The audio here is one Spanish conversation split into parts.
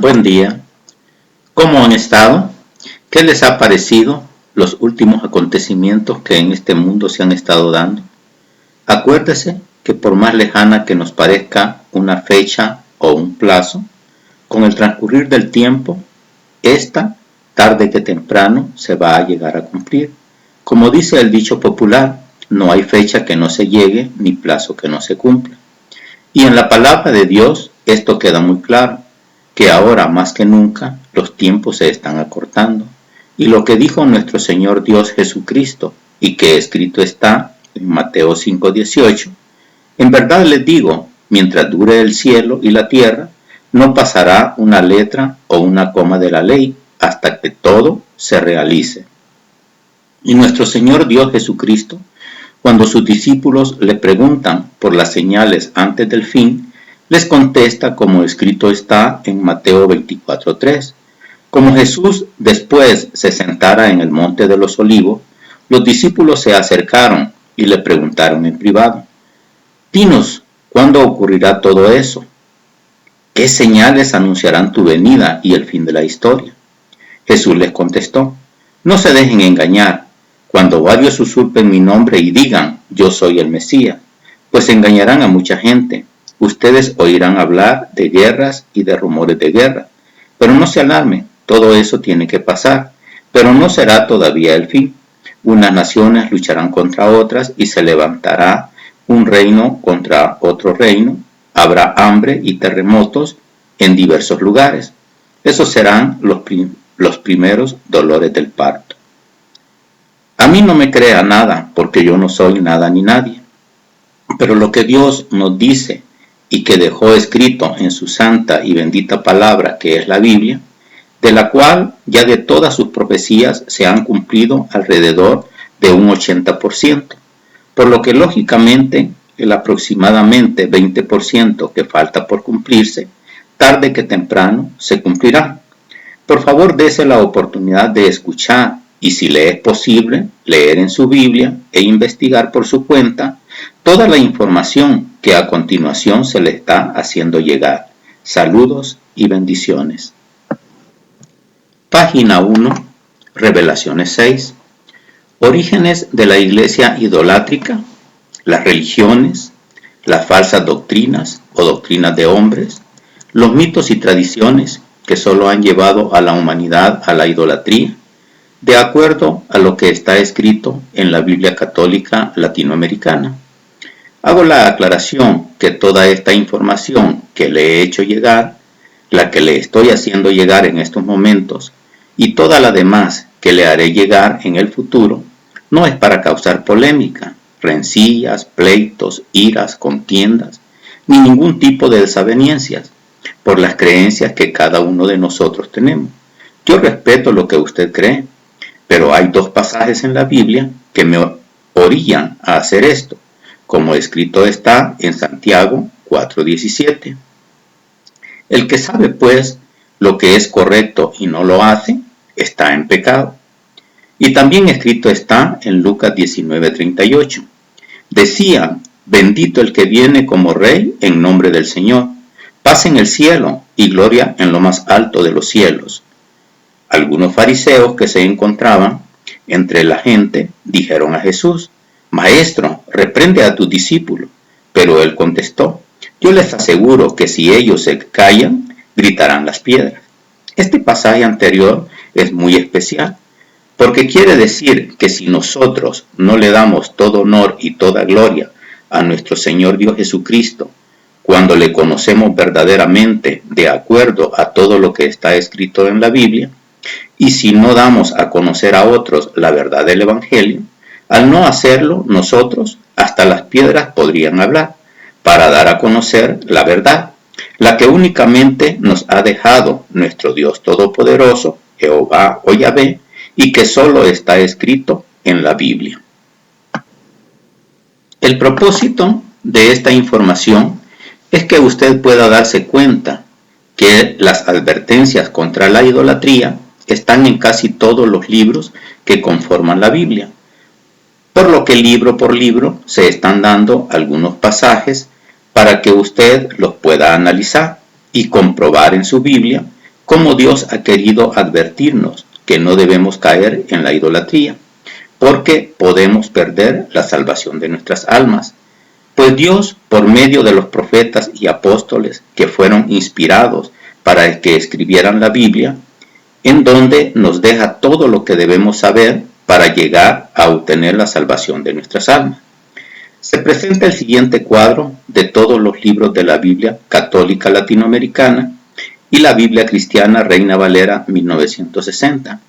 Buen día. ¿Cómo han estado? ¿Qué les ha parecido los últimos acontecimientos que en este mundo se han estado dando? Acuérdese que por más lejana que nos parezca una fecha o un plazo, con el transcurrir del tiempo, esta, tarde que temprano, se va a llegar a cumplir. Como dice el dicho popular, no hay fecha que no se llegue ni plazo que no se cumpla. Y en la palabra de Dios esto queda muy claro, que ahora más que nunca los tiempos se están acortando. Y lo que dijo nuestro Señor Dios Jesucristo, y que escrito está en Mateo 5:18, en verdad les digo, mientras dure el cielo y la tierra, no pasará una letra o una coma de la ley hasta que todo se realice. Y nuestro Señor Dios Jesucristo, cuando sus discípulos le preguntan por las señales antes del fin, les contesta como escrito está en Mateo 24:3. Como Jesús después se sentara en el monte de los olivos, los discípulos se acercaron y le preguntaron en privado: «Dinos, ¿cuándo ocurrirá todo eso? ¿Qué señales anunciarán tu venida y el fin de la historia?». Jesús les contestó: «No se dejen engañar. Cuando varios usurpen mi nombre y digan, yo soy el Mesías, pues engañarán a mucha gente. Ustedes oirán hablar de guerras y de rumores de guerra, pero no se alarmen, todo eso tiene que pasar, pero no será todavía el fin. Unas naciones lucharán contra otras y se levantará un reino contra otro reino, habrá hambre y terremotos en diversos lugares. Esos serán los primeros dolores del parto. A mí no me crea nada, porque yo no soy nada ni nadie, pero lo que Dios nos dice y que dejó escrito en su santa y bendita palabra, que es la Biblia, de la cual ya de todas sus profecías se han cumplido alrededor de un 80%, por lo que lógicamente el aproximadamente 20% que falta por cumplirse, tarde que temprano se cumplirá. Por favor, dése la oportunidad de escuchar y, si le es posible, leer en su Biblia e investigar por su cuenta toda la información que a continuación se le está haciendo llegar. Saludos y bendiciones. Página 1, Revelaciones 6. Orígenes de la iglesia idolátrica, las religiones, las falsas doctrinas o doctrinas de hombres, los mitos y tradiciones que solo han llevado a la humanidad a la idolatría, de acuerdo a lo que está escrito en la Biblia Católica Latinoamericana. Hago la aclaración que toda esta información que le he hecho llegar, la que le estoy haciendo llegar en estos momentos, y toda la demás que le haré llegar en el futuro, no es para causar polémica, rencillas, pleitos, iras, contiendas, ni ningún tipo de desavenencias, por las creencias que cada uno de nosotros tenemos. Yo respeto lo que usted cree, pero hay dos pasajes en la Biblia que me orillan a hacer esto, como escrito está en Santiago 4:17. El que sabe, pues, lo que es correcto y no lo hace, está en pecado. Y también escrito está en Lucas 19:38. Decían: bendito el que viene como rey en nombre del Señor, paz en el cielo y gloria en lo más alto de los cielos. Algunos fariseos que se encontraban entre la gente dijeron a Jesús: Maestro, reprende a tus discípulos. Pero él contestó: yo les aseguro que si ellos se callan, gritarán las piedras. Este pasaje anterior es muy especial, porque quiere decir que si nosotros no le damos todo honor y toda gloria a nuestro Señor Dios Jesucristo, cuando le conocemos verdaderamente de acuerdo a todo lo que está escrito en la Biblia, y si no damos a conocer a otros la verdad del Evangelio, al no hacerlo nosotros, hasta las piedras podrían hablar, para dar a conocer la verdad, la que únicamente nos ha dejado nuestro Dios Todopoderoso, Jehová o Yahvé, y que solo está escrito en la Biblia. El propósito de esta información es que usted pueda darse cuenta que las advertencias contra la idolatría están en casi todos los libros que conforman la Biblia, por lo que libro por libro se están dando algunos pasajes para que usted los pueda analizar y comprobar en su Biblia cómo Dios ha querido advertirnos que no debemos caer en la idolatría, porque podemos perder la salvación de nuestras almas. Pues Dios, por medio de los profetas y apóstoles que fueron inspirados para que escribieran la Biblia, en donde nos deja todo lo que debemos saber para llegar a obtener la salvación de nuestras almas. Se presenta el siguiente cuadro de todos los libros de la Biblia católica latinoamericana y la Biblia cristiana Reina Valera 1960.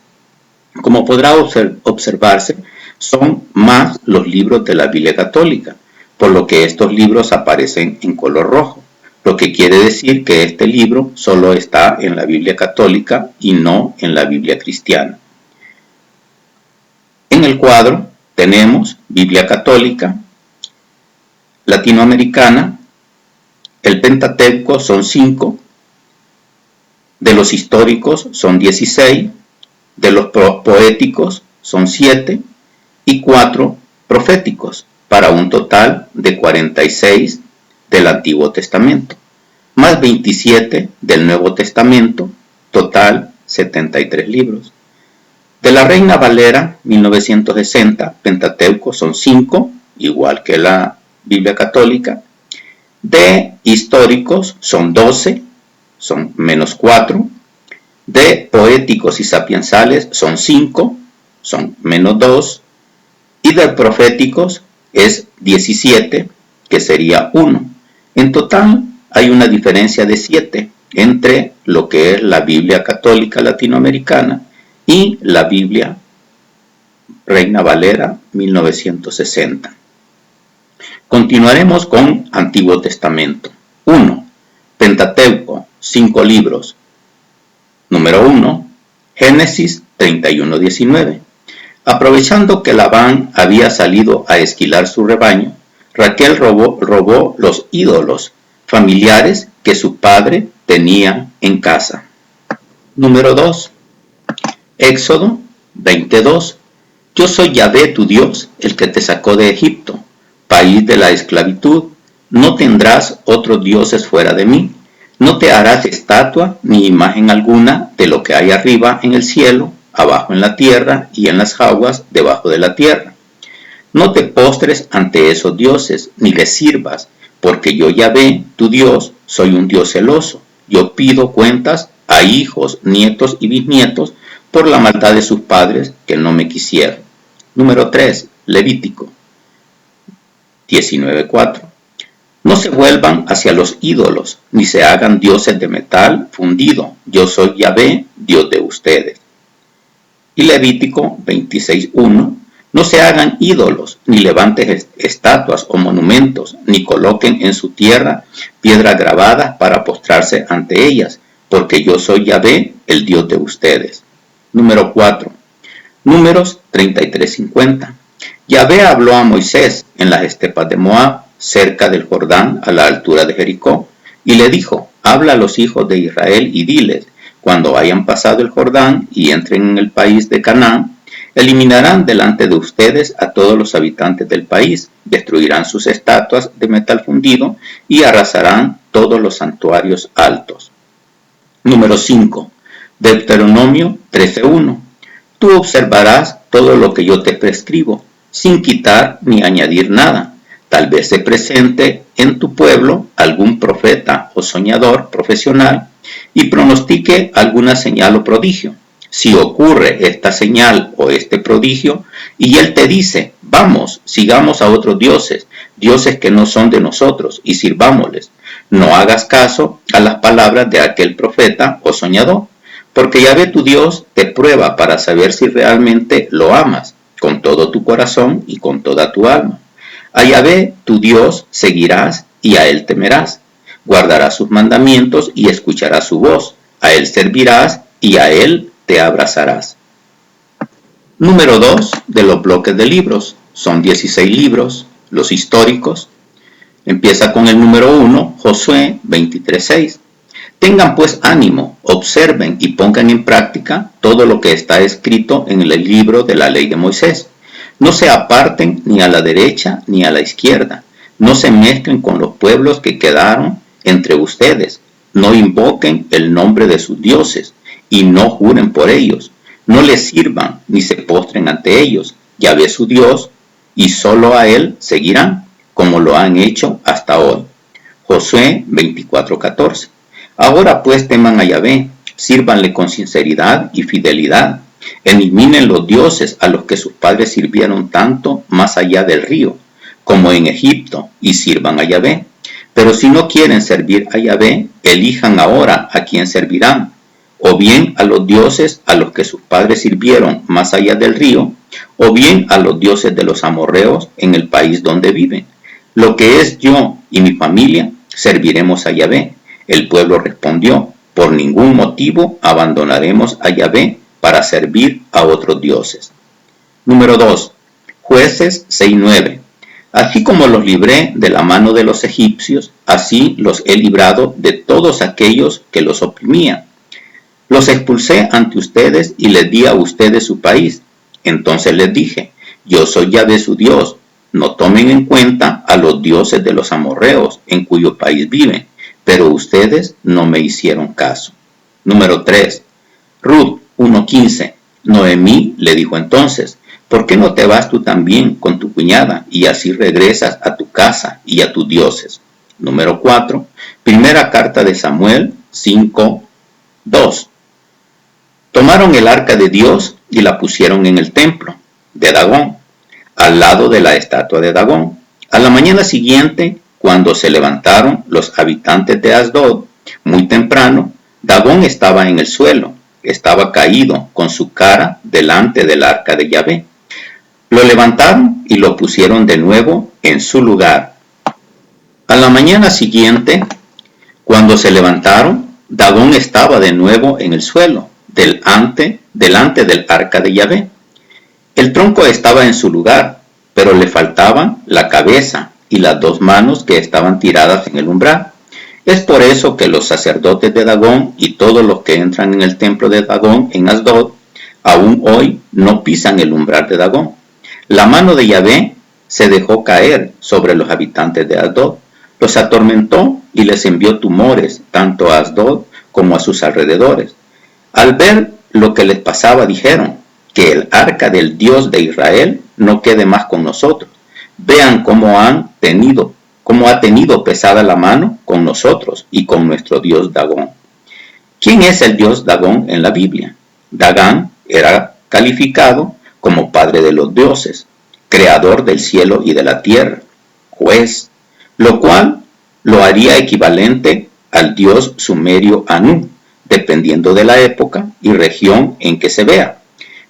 Como podrá observarse, son más los libros de la Biblia católica, por lo que estos libros aparecen en color rojo, lo que quiere decir que este libro solo está en la Biblia católica y no en la Biblia cristiana. En el cuadro tenemos Biblia católica, latinoamericana, el Pentateuco son 5, de los históricos son 16, de los poéticos son 7 y 4 proféticos, para un total de 46 del Antiguo Testamento, más 27 del Nuevo Testamento, total 73 libros. De la Reina Valera 1960, Pentateuco son 5, igual que la Biblia católica. De históricos son 12, son menos 4. De poéticos y sapiensales son 5, son menos 2. Y de proféticos es 17, que sería 1. En total hay una diferencia de 7 entre lo que es la Biblia católica latinoamericana y la Biblia Reina Valera 1960. Continuaremos con Antiguo Testamento. 1. Pentateuco, 5 libros. Número 1. Génesis 31:19. Aprovechando que Labán había salido a esquilar su rebaño, Raquel robó los ídolos familiares que su padre tenía en casa. Número 2. Éxodo 22. Yo soy Yahvé tu Dios, el que te sacó de Egipto, país de la esclavitud. No tendrás otros dioses fuera de mí. No te harás estatua ni imagen alguna de lo que hay arriba en el cielo, abajo en la tierra y en las aguas debajo de la tierra. No te postres ante esos dioses, ni les sirvas, porque yo Yahvé, tu Dios, soy un Dios celoso. Yo pido cuentas a hijos, nietos y bisnietos por la maldad de sus padres que no me quisieron. Número 3. Levítico 19:4. No se vuelvan hacia los ídolos, ni se hagan dioses de metal fundido. Yo soy Yahvé, Dios de ustedes. Y Levítico 26:1. No se hagan ídolos, ni levanten estatuas o monumentos, ni coloquen en su tierra piedras grabadas para postrarse ante ellas, porque yo soy Yahvé, el Dios de ustedes. Número 4. Números 33:50. Yahvé habló a Moisés en las estepas de Moab, cerca del Jordán, a la altura de Jericó, y le dijo: habla a los hijos de Israel y diles: cuando hayan pasado el Jordán y entren en el país de Canaán, eliminarán delante de ustedes a todos los habitantes del país, destruirán sus estatuas de metal fundido y arrasarán todos los santuarios altos. Número 5. Deuteronomio 13:1. Tú observarás todo lo que yo te prescribo, sin quitar ni añadir nada. Tal vez se presente en tu pueblo algún profeta o soñador profesional y pronostique alguna señal o prodigio. Si ocurre esta señal o este prodigio, y él te dice: vamos, sigamos a otros dioses, dioses que no son de nosotros, y sirvámosles, no hagas caso a las palabras de aquel profeta o soñador, porque Yahvé tu Dios te prueba para saber si realmente lo amas, con todo tu corazón y con toda tu alma. A Yahvé tu Dios seguirás y a él temerás. Guardarás sus mandamientos y escucharás su voz. A él servirás y a él te abrazarás. Número 2 de los bloques de libros. Son 16 libros, los históricos. Empieza con el número 1, Josué 23:6. Tengan pues ánimo, observen y pongan en práctica todo lo que está escrito en el libro de la ley de Moisés. No se aparten ni a la derecha ni a la izquierda. No se mezclen con los pueblos que quedaron entre ustedes. no invoquen el nombre de sus dioses y no juren por ellos. No les sirvan ni se postren ante ellos. Yahvé su Dios, y solo a él seguirán, como lo han hecho hasta hoy. Josué 24:14. Ahora pues teman a Yahvé, sírvanle con sinceridad y fidelidad. Eliminen los dioses a los que sus padres sirvieron tanto más allá del río, como en Egipto, y sirvan a Yahvé. Pero si no quieren servir a Yahvé, elijan ahora a quién servirán, o bien a los dioses a los que sus padres sirvieron más allá del río, o bien a los dioses de los amorreos en el país donde viven. Lo que es yo y mi familia, serviremos a Yahvé. El pueblo respondió, por ningún motivo abandonaremos a Yahvé para servir a otros dioses. Número 2. Jueces 6:9. Así como los libré de la mano de los egipcios, así los he librado de todos aquellos que los oprimían. Los expulsé ante ustedes y les di a ustedes su país. Entonces les dije, yo soy Yahvé su Dios. No tomen en cuenta a los dioses de los amorreos en cuyo país viven, pero ustedes no me hicieron caso. Número 3. Ruth 1:15. Noemí le dijo entonces, ¿por qué no te vas tú también con tu cuñada y así regresas a tu casa y a tus dioses? Número 4. Primera carta de Samuel 5:2. Tomaron el arca de Dios y la pusieron en el templo de Dagón, al lado de la estatua de Dagón. A la mañana siguiente, cuando se levantaron los habitantes de Asdod, muy temprano, Dagón estaba en el suelo, estaba caído con su cara delante del arca de Yahvé. Lo levantaron y lo pusieron de nuevo en su lugar. A la mañana siguiente, cuando se levantaron, Dagón estaba de nuevo en el suelo, delante del arca de Yahvé. El tronco estaba en su lugar, pero le faltaban la cabeza y las dos manos que estaban tiradas en el umbral. Es por eso que los sacerdotes de Dagón y todos los que entran en el templo de Dagón en Asdod, aún hoy no pisan el umbral de Dagón. La mano de Yahvé se dejó caer sobre los habitantes de Asdod, los atormentó y les envió tumores tanto a Asdod como a sus alrededores. Al ver lo que les pasaba dijeron, que el arca del Dios de Israel no quede más con nosotros. Vean cómo ha tenido pesada la mano con nosotros y con nuestro Dios Dagón. ¿Quién es el Dios Dagón en la Biblia? Dagán era calificado como padre de los dioses, creador del cielo y de la tierra, juez, lo cual lo haría equivalente al dios sumerio Anu, dependiendo de la época y región en que se vea.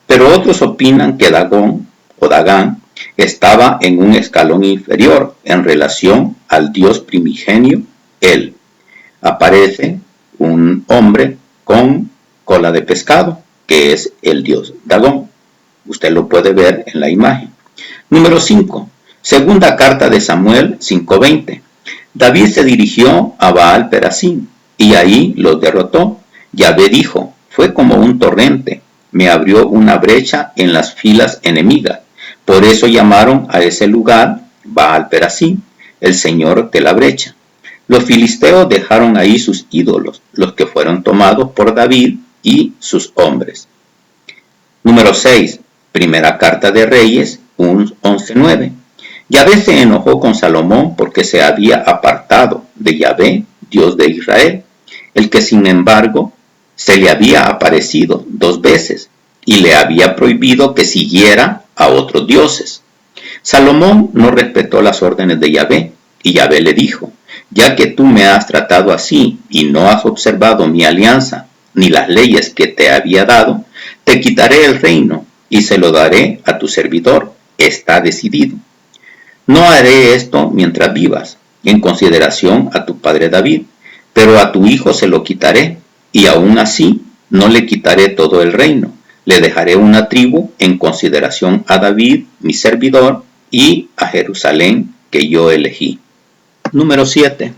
Pero otros opinan que Dagón o Dagán estaba en un escalón inferior en relación al dios primigenio El. Aparece un hombre con cola de pescado, que es el dios Dagón. Usted lo puede ver en la imagen. Número 5. Segunda carta de Samuel 5:20. David se dirigió a Baal Perasim y ahí los derrotó. Yahvé dijo, fue como un torrente, me abrió una brecha en las filas enemigas. Por eso llamaron a ese lugar Baal Perasim, el Señor de la brecha. Los filisteos dejaron ahí sus ídolos, los que fueron tomados por David y sus hombres. Número 6. Primera carta de Reyes 11:9. Yahvé se enojó con Salomón porque se había apartado de Yahvé, Dios de Israel, el que sin embargo se le había aparecido 2 veces y le había prohibido que siguiera a otros dioses. Salomón no respetó las órdenes de Yahvé y Yahvé le dijo, ya que tú me has tratado así y no has observado mi alianza ni las leyes que te había dado, te quitaré el reino y se lo daré a tu servidor. Está decidido. No haré esto mientras vivas, en consideración a tu padre David, pero a tu hijo se lo quitaré, y aún así no le quitaré todo el reino. Le dejaré una tribu en consideración a David, mi servidor, y a Jerusalén, que yo elegí. Número 7.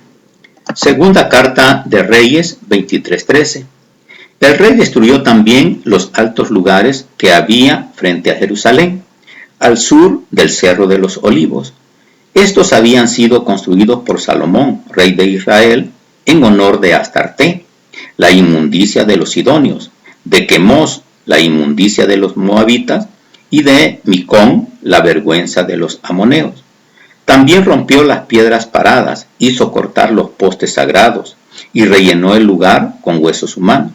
Segunda carta de Reyes 23:13. El rey destruyó también los altos lugares que había frente a Jerusalén, al sur del Cerro de los Olivos. Estos habían sido construidos por Salomón, rey de Israel, en honor de Astarte, la inmundicia de los sidonios, de Quemos, la inmundicia de los moabitas, y de Micón, la vergüenza de los amoneos. También rompió las piedras paradas, hizo cortar los postes sagrados, y rellenó el lugar con huesos humanos.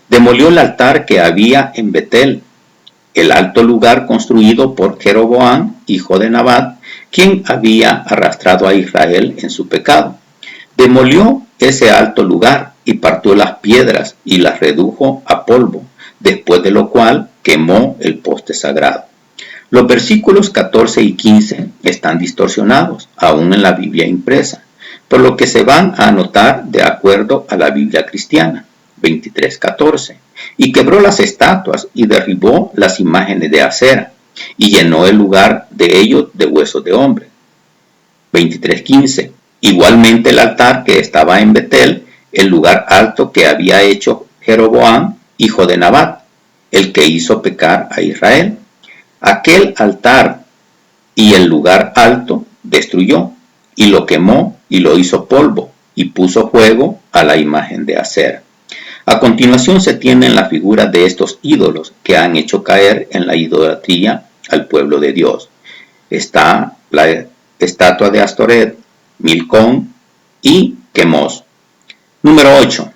Demolió el altar que había en Betel, el alto lugar construido por Jeroboam, hijo de Nabat, quien había arrastrado a Israel en su pecado. Demolió ese alto lugar y partió las piedras y las redujo a polvo, después de lo cual quemó el poste sagrado. Los versículos 14 y 15 están distorsionados, aún en la Biblia impresa, por lo que se van a anotar de acuerdo a la Biblia cristiana. 23:14. Y quebró las estatuas y derribó las imágenes de acera, y llenó el lugar de ellos de huesos de hombre. 23:15. Igualmente el altar que estaba en Betel, el lugar alto que había hecho Jeroboam, hijo de Nabat, el que hizo pecar a Israel. Aquel altar y el lugar alto destruyó, y lo quemó y lo hizo polvo, y puso fuego a la imagen de acera. A continuación se tienen las figuras de estos ídolos que han hecho caer en la idolatría al pueblo de Dios. Está la estatua de Astoret, Milcón y Quemos. Número 8.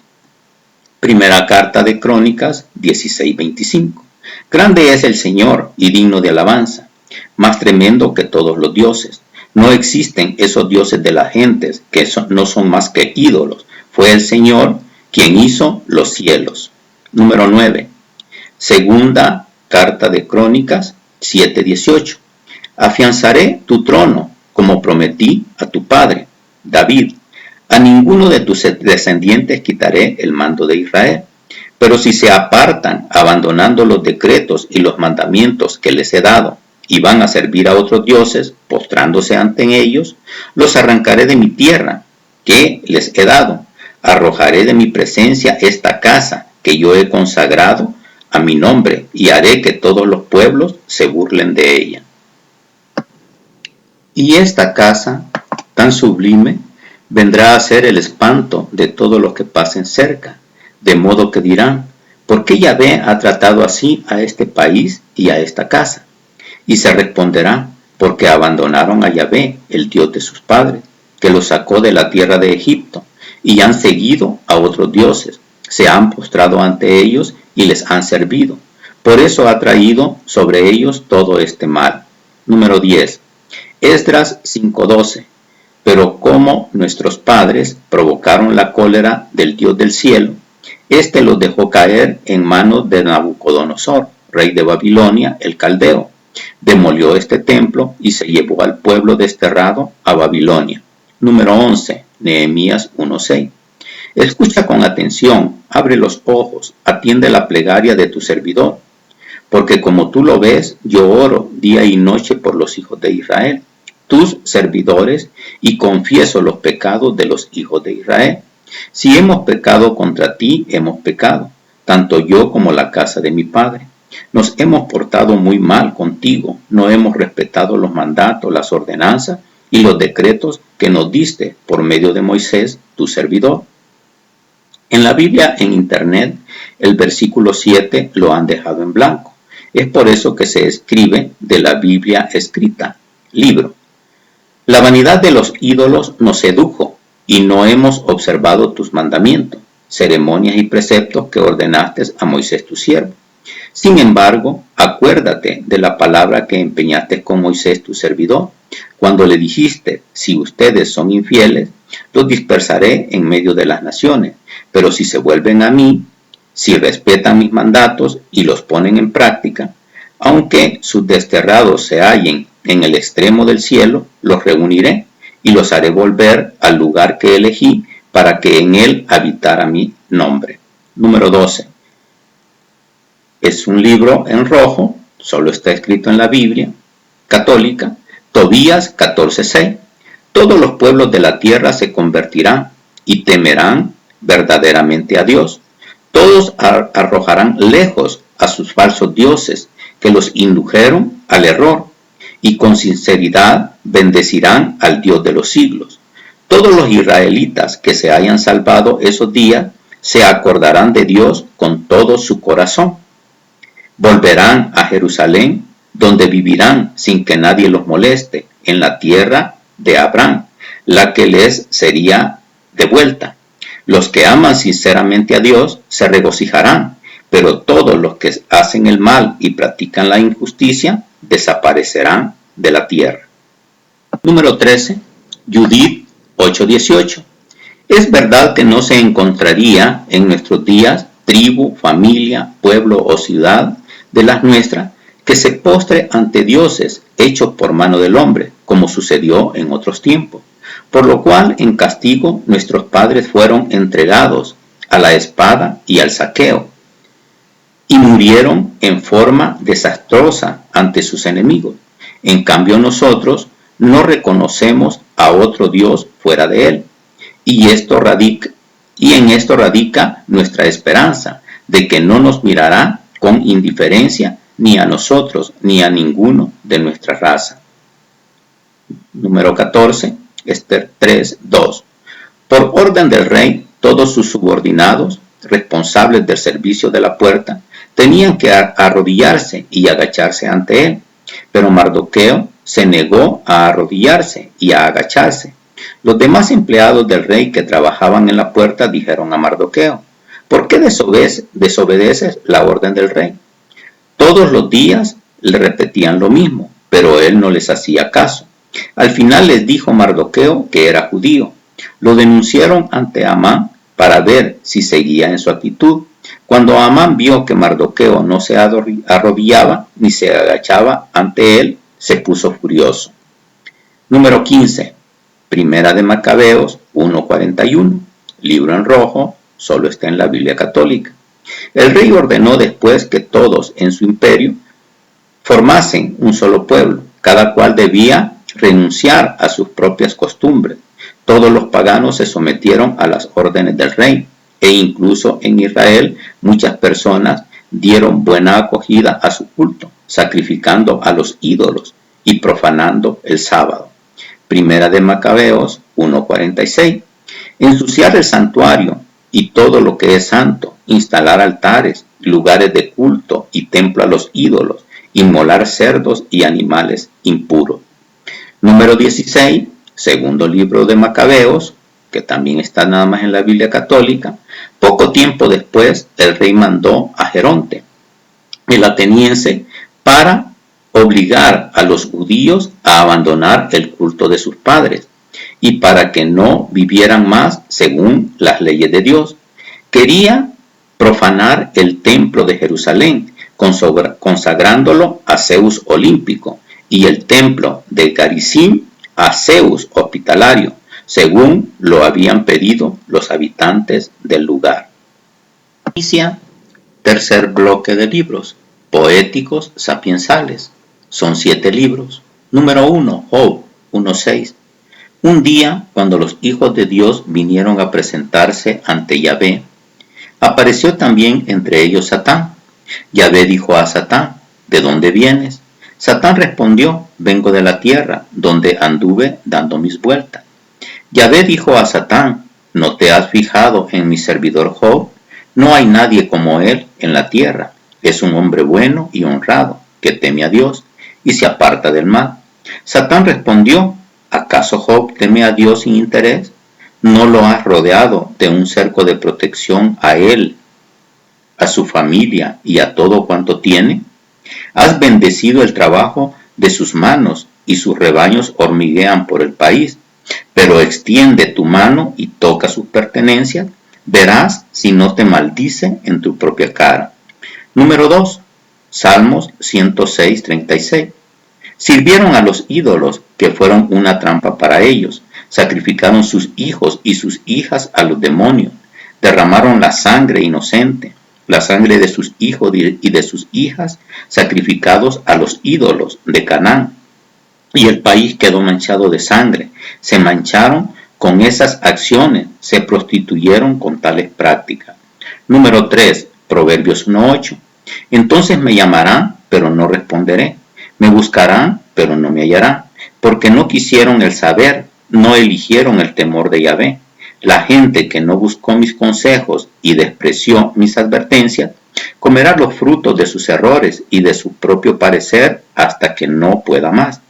Primera carta de Crónicas 16:25. Grande es el Señor y digno de alabanza, más tremendo que todos los dioses. No existen esos dioses de las gentes que no son más que ídolos. Fue el Señor quien hizo los cielos. Número 9. Segunda carta de Crónicas 7:18. Afianzaré tu trono como prometí a tu padre, David. A ninguno de tus descendientes quitaré el mando de Israel. Pero si se apartan abandonando los decretos y los mandamientos que les he dado y van a servir a otros dioses, postrándose ante ellos, los arrancaré de mi tierra que les he dado. Arrojaré de mi presencia esta casa que yo he consagrado a mi nombre y haré que todos los pueblos se burlen de ella. Y esta casa tan sublime vendrá a ser el espanto de todos los que pasen cerca, de modo que dirán, ¿por qué Yahvé ha tratado así a este país y a esta casa? Y se responderá, porque abandonaron a Yahvé, el Dios de sus padres, que los sacó de la tierra de Egipto, y han seguido a otros dioses, se han postrado ante ellos y les han servido. Por eso ha traído sobre ellos todo este mal. Número 10. Esdras 5:12. Pero como nuestros padres provocaron la cólera del Dios del cielo, éste los dejó caer en manos de Nabucodonosor, rey de Babilonia, el caldeo. Demolió este templo y se llevó al pueblo desterrado a Babilonia. Número 11. Nehemías 1:6. Escucha con atención, abre los ojos, atiende la plegaria de tu servidor, porque como tú lo ves, yo oro día y noche por los hijos de Israel, tus servidores, y confieso los pecados de los hijos de Israel. Si hemos pecado contra ti, hemos pecado, tanto yo como la casa de mi padre. Nos hemos portado muy mal contigo, no hemos respetado los mandatos, las ordenanzas y los decretos que nos diste por medio de Moisés, tu servidor. En la Biblia en internet, el versículo 7 lo han dejado en blanco. Es por eso que se escribe de la Biblia escrita, libro. La vanidad de los ídolos nos sedujo y no hemos observado tus mandamientos, ceremonias y preceptos que ordenaste a Moisés tu siervo. Sin embargo, acuérdate de la palabra que empeñaste con Moisés tu servidor, cuando le dijiste, si ustedes son infieles, los dispersaré en medio de las naciones, pero si se vuelven a mí, si respetan mis mandatos y los ponen en práctica, aunque sus desterrados se hallen en el extremo del cielo, los reuniré y los haré volver al lugar que elegí para que en él habitara mi nombre. Número 12. Es un libro en rojo, solo está escrito en la Biblia católica, Tobías 14:6. Todos los pueblos de la tierra se convertirán y temerán verdaderamente a Dios. Todos arrojarán lejos a sus falsos dioses que los indujeron al error y con sinceridad bendecirán al Dios de los siglos. Todos los israelitas que se hayan salvado esos días se acordarán de Dios con todo su corazón. Volverán a Jerusalén, donde vivirán sin que nadie los moleste, en la tierra de Abraham, la que les sería devuelta. Los que aman sinceramente a Dios se regocijarán, pero todos los que hacen el mal y practican la injusticia desaparecerán de la tierra. Número 13. Judith 8:18. Es verdad que no se encontraría en nuestros días tribu, familia, pueblo o ciudad de las nuestras que se postre ante dioses hechos por mano del hombre, como sucedió en otros tiempos, por lo cual en castigo nuestros padres fueron entregados a la espada y al saqueo, y murieron en forma desastrosa ante sus enemigos. En cambio nosotros no reconocemos a otro Dios fuera de él, y en esto radica nuestra esperanza de que no nos mirará con indiferencia ni a nosotros ni a ninguno de nuestra raza. Número 14. Esther 3:2. Por orden del rey, todos sus subordinados, responsables del servicio de la puerta, tenían que arrodillarse y agacharse ante él, pero Mardoqueo se negó a arrodillarse y a agacharse. Los demás empleados del rey que trabajaban en la puerta dijeron a Mardoqueo: ¿por qué desobedeces la orden del rey? Todos los días le repetían lo mismo, pero él no les hacía caso. Al final les dijo Mardoqueo que era judío. Lo denunciaron ante Amán para ver si seguía en su actitud. Cuando Amán vio que Mardoqueo no se arrodillaba ni se agachaba ante él, se puso furioso. Número 15. Primera de Macabeos 1:41. Libro en rojo, solo está en la Biblia católica. El rey ordenó después que todos en su imperio formasen un solo pueblo. Cada cual debía renunciar a sus propias costumbres. Todos los paganos se sometieron a las órdenes del rey, e incluso en Israel muchas personas dieron buena acogida a su culto, sacrificando a los ídolos y profanando el sábado. Primera de Macabeos 1:46. Ensuciar el santuario y todo lo que es santo, instalar altares, lugares de culto y templo a los ídolos, inmolar cerdos y animales impuros. Número 16. Segundo libro de Macabeos, que también está nada más en la Biblia católica. Poco tiempo después, el rey mandó a Geronte, el ateniense, para obligar a los judíos a abandonar el culto de sus padres y para que no vivieran más según las leyes de Dios. Quería profanar el templo de Jerusalén, consagrándolo a Zeus olímpico, y el templo de Garizim a Zeus hospitalario, según lo habían pedido los habitantes del lugar. Inicia tercer bloque de libros poéticos sapiensales. Son 7 libros. Número 1, Job 1:6. Un día, cuando los hijos de Dios vinieron a presentarse ante Yahvé, apareció también entre ellos Satán. Yahvé dijo a Satán: ¿de dónde vienes? Satán respondió: vengo de la tierra, donde anduve dando mis vueltas. Yahvé dijo a Satán: ¿no te has fijado en mi servidor Job? No hay nadie como él en la tierra. Es un hombre bueno y honrado, que teme a Dios y se aparta del mal. Satán respondió: ¿acaso Job teme a Dios sin interés? ¿No lo has rodeado de un cerco de protección a él, a su familia y a todo cuanto tiene? Has bendecido el trabajo de sus manos y sus rebaños hormiguean por el país. Pero extiende tu mano y toca sus pertenencias. Verás si no te maldice en tu propia cara. Número 2. Salmos 106:36. Sirvieron a los ídolos, que fueron una trampa para ellos. Sacrificaron sus hijos y sus hijas a los demonios. Derramaron la sangre inocente, la sangre de sus hijos y de sus hijas, sacrificados a los ídolos de Canaán. Y el país quedó manchado de sangre. Se mancharon con esas acciones, se prostituyeron con tales prácticas. Número 3. Proverbios 1:8. Entonces me llamarán, pero no responderé. Me buscarán, pero no me hallarán, porque no quisieron el saber, no eligieron el temor de Yahvé. La gente que no buscó mis consejos y despreció mis advertencias, comerá los frutos de sus errores y de su propio parecer hasta que no pueda más.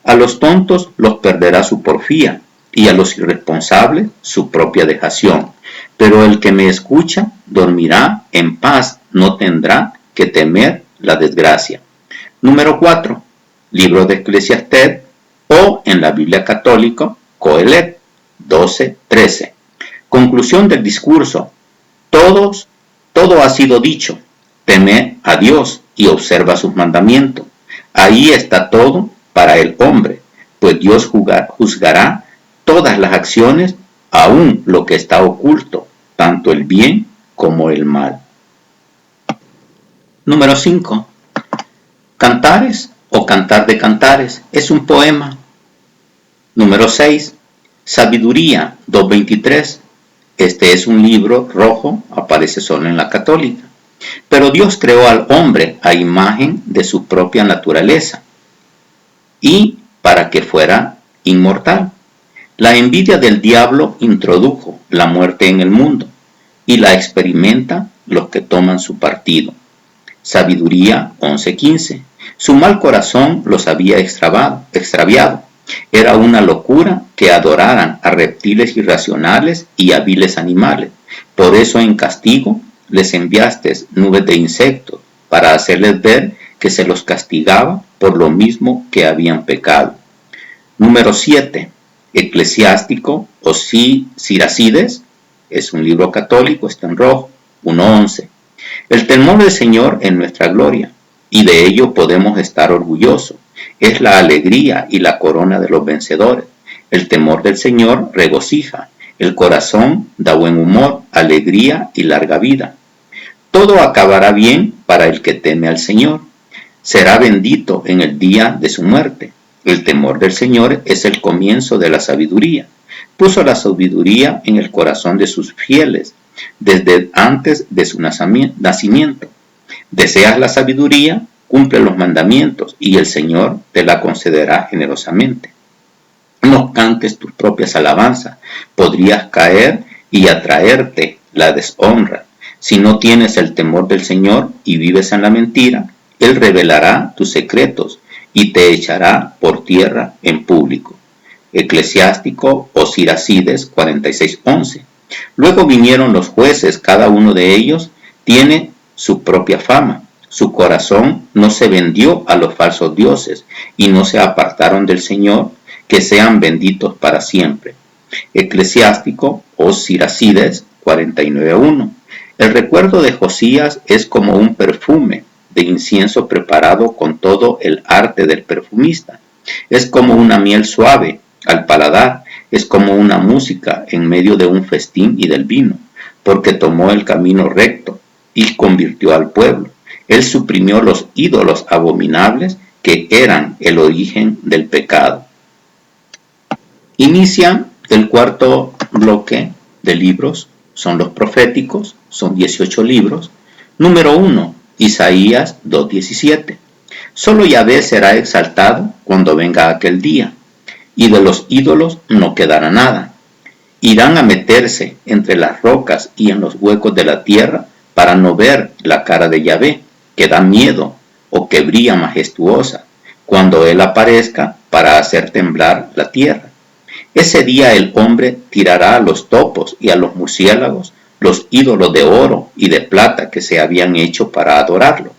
A los tontos los perderá su porfía, y a los irresponsables su propia dejación. Pero el que me escucha dormirá en paz, no tendrá que temer la desgracia. Número 4. Libro de Eclesiastés, o en la Biblia católica, Coelet 12:13. Conclusión del discurso. Todo ha sido dicho. Teme a Dios y observa sus mandamientos. Ahí está todo para el hombre, pues Dios juzgará todas las acciones, aun lo que está oculto, tanto el bien como el mal. Número 5. Cantares o Cantar de Cantares es un poema. Número 6. Sabiduría 2:23. Este es un libro rojo, aparece solo en la católica. Pero Dios creó al hombre a imagen de su propia naturaleza y para que fuera inmortal. La envidia del diablo introdujo la muerte en el mundo y la experimentan los que toman su partido. Sabiduría 11:15. Su mal corazón los había extraviado. Era una locura que adoraran a reptiles irracionales y a viles animales. Por eso en castigo les enviaste nubes de insectos para hacerles ver que se los castigaba por lo mismo que habían pecado. Número 7. Eclesiástico o Siracides, es un libro católico, está en rojo, 1:11. El temor del Señor es nuestra gloria, y de ello podemos estar orgullosos. Es la alegría y la corona de los vencedores. El temor del Señor regocija, el corazón da buen humor, alegría y larga vida. Todo acabará bien para el que teme al Señor. Será bendito en el día de su muerte. El temor del Señor es el comienzo de la sabiduría. Puso la sabiduría en el corazón de sus fieles desde antes de su nacimiento. Deseas la sabiduría, cumple los mandamientos y el Señor te la concederá generosamente. No cantes tus propias alabanzas, podrías caer y atraerte la deshonra. Si no tienes el temor del Señor y vives en la mentira, Él revelará tus secretos y te echará por tierra en público. Eclesiástico o Siracides 46:11. Luego vinieron los jueces, cada uno de ellos tiene su propia fama. Su corazón no se vendió a los falsos dioses y no se apartaron del Señor, que sean benditos para siempre. Eclesiástico o Siracides 49:1. El recuerdo de Josías es como un perfume de incienso preparado con todo el arte del perfumista. Es como una miel suave al paladar, es como una música en medio de un festín y del vino, porque tomó el camino recto y convirtió al pueblo. Él suprimió los ídolos abominables que eran el origen del pecado. Inicia el cuarto bloque de libros, son los proféticos, son 18 libros. Número 1, Isaías 2:17. Solo Yahvé será exaltado cuando venga aquel día, y de los ídolos no quedará nada. Irán a meterse entre las rocas y en los huecos de la tierra para no ver la cara de Yahvé, que da miedo o que brilla majestuosa, cuando Él aparezca para hacer temblar la tierra. Ese día el hombre tirará a los topos y a los murciélagos los ídolos de oro y de plata que se habían hecho para adorarlo,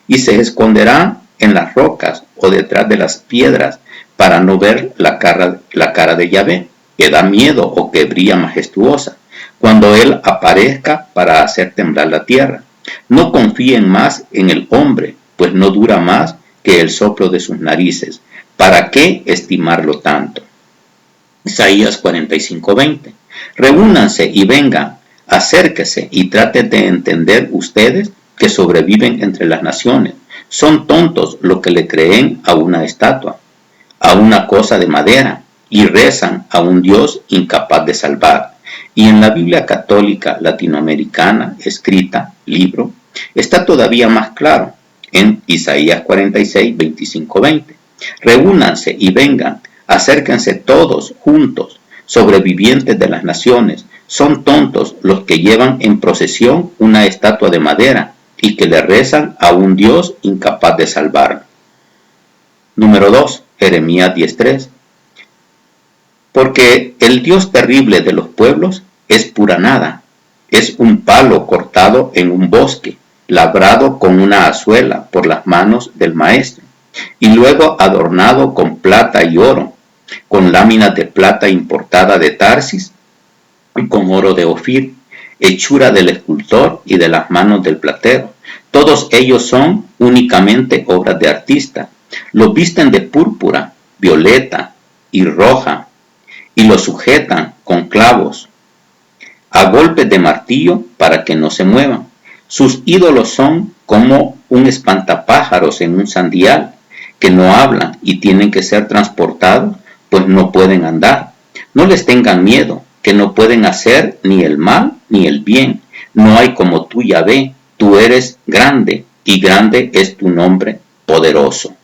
y se esconderá en las rocas o detrás de las piedras para no ver la cara de Yahvé, que da miedo o que brilla majestuosa, cuando Él aparezca para hacer temblar la tierra. No confíen más en el hombre, pues no dura más que el soplo de sus narices. ¿Para qué estimarlo tanto? Isaías 45:20. Reúnanse y vengan, acérquese y traten de entender ustedes que sobreviven entre las naciones. Son tontos los que le creen a una estatua, a una cosa de madera, y rezan a un Dios incapaz de salvar. Y en la Biblia católica latinoamericana, escrita, libro, está todavía más claro, en Isaías 46, 25-20. Reúnanse y vengan, Acérquense todos juntos, sobrevivientes de las naciones. Son tontos los que llevan en procesión una estatua de madera y que le rezan a un Dios incapaz de salvarlo. Número 2. Jeremías 10:3. Porque el Dios terrible de los pueblos es pura nada, es un palo cortado en un bosque, labrado con una azuela por las manos del maestro, y luego adornado con plata y oro, con láminas de plata importada de Tarsis, y con oro de Ofir, hechura del escultor y de las manos del platero. Todos ellos son únicamente obras de artista. Los visten de púrpura, violeta y roja, y los sujetan con clavos, a golpes de martillo para que no se muevan. Sus ídolos son como un espantapájaros en un sandial, que no hablan y tienen que ser transportados, pues no pueden andar. No les tengan miedo, que no pueden hacer ni el mal ni el bien. No hay como tú, Yahvé, tú eres grande, y grande es tu nombre poderoso.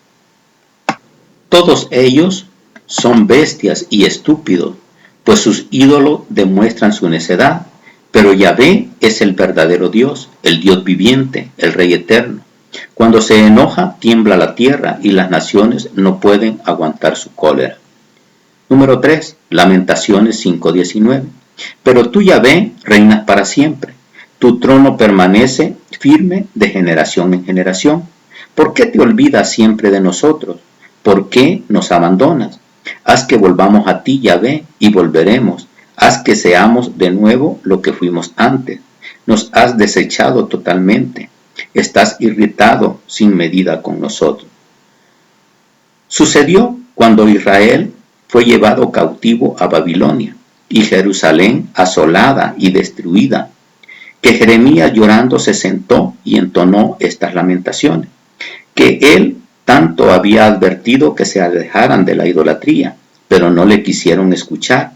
Todos ellos son bestias y estúpidos, pues sus ídolos demuestran su necedad. Pero Yahvé es el verdadero Dios, el Dios viviente, el Rey eterno. Cuando se enoja, tiembla la tierra y las naciones no pueden aguantar su cólera. Número 3. Lamentaciones 5:19. Pero tú, Yahvé, reinas para siempre. Tu trono permanece firme de generación en generación. ¿Por qué te olvidas siempre de nosotros? ¿Por qué nos abandonas? Haz que volvamos a ti, Yahvé, y volveremos. Haz que seamos de nuevo lo que fuimos antes. Nos has desechado totalmente. Estás irritado sin medida con nosotros. Sucedió cuando Israel fue llevado cautivo a Babilonia y Jerusalén asolada y destruida, que Jeremías llorando se sentó y entonó estas lamentaciones, que él tanto había advertido que se alejaran de la idolatría, pero no le quisieron escuchar.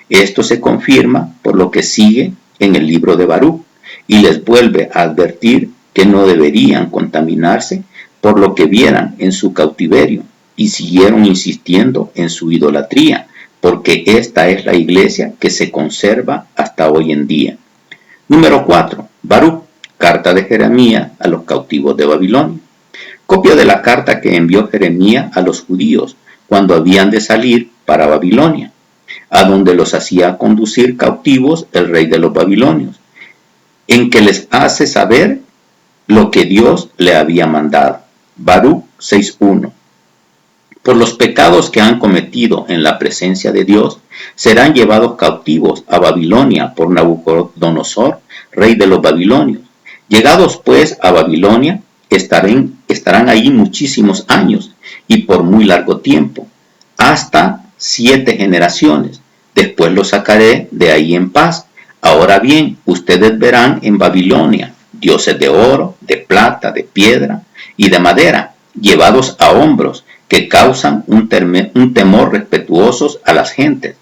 Esto se confirma por lo que sigue en el libro de Baruch, y les vuelve a advertir que no deberían contaminarse por lo que vieran en su cautiverio, y siguieron insistiendo en su idolatría, porque esta es la iglesia que se conserva hasta hoy en día. Número 4. Baruch, carta de Jeremías a los cautivos de Babilonia. Copia de la carta que envió Jeremías a los judíos cuando habían de salir para Babilonia, a donde los hacía conducir cautivos el rey de los babilonios, en que les hace saber lo que Dios le había mandado. Baruch 6:1. Por los pecados que han cometido en la presencia de Dios, serán llevados cautivos a Babilonia por Nabucodonosor, rey de los babilonios. Llegados pues a Babilonia, estarán allí muchísimos años y por muy largo tiempo, hasta 7 generaciones. Después los sacaré de ahí en paz. Ahora bien, ustedes verán en Babilonia dioses de oro, de plata, de piedra y de madera, llevados a hombros, que causan un temor respetuosos a las gentes.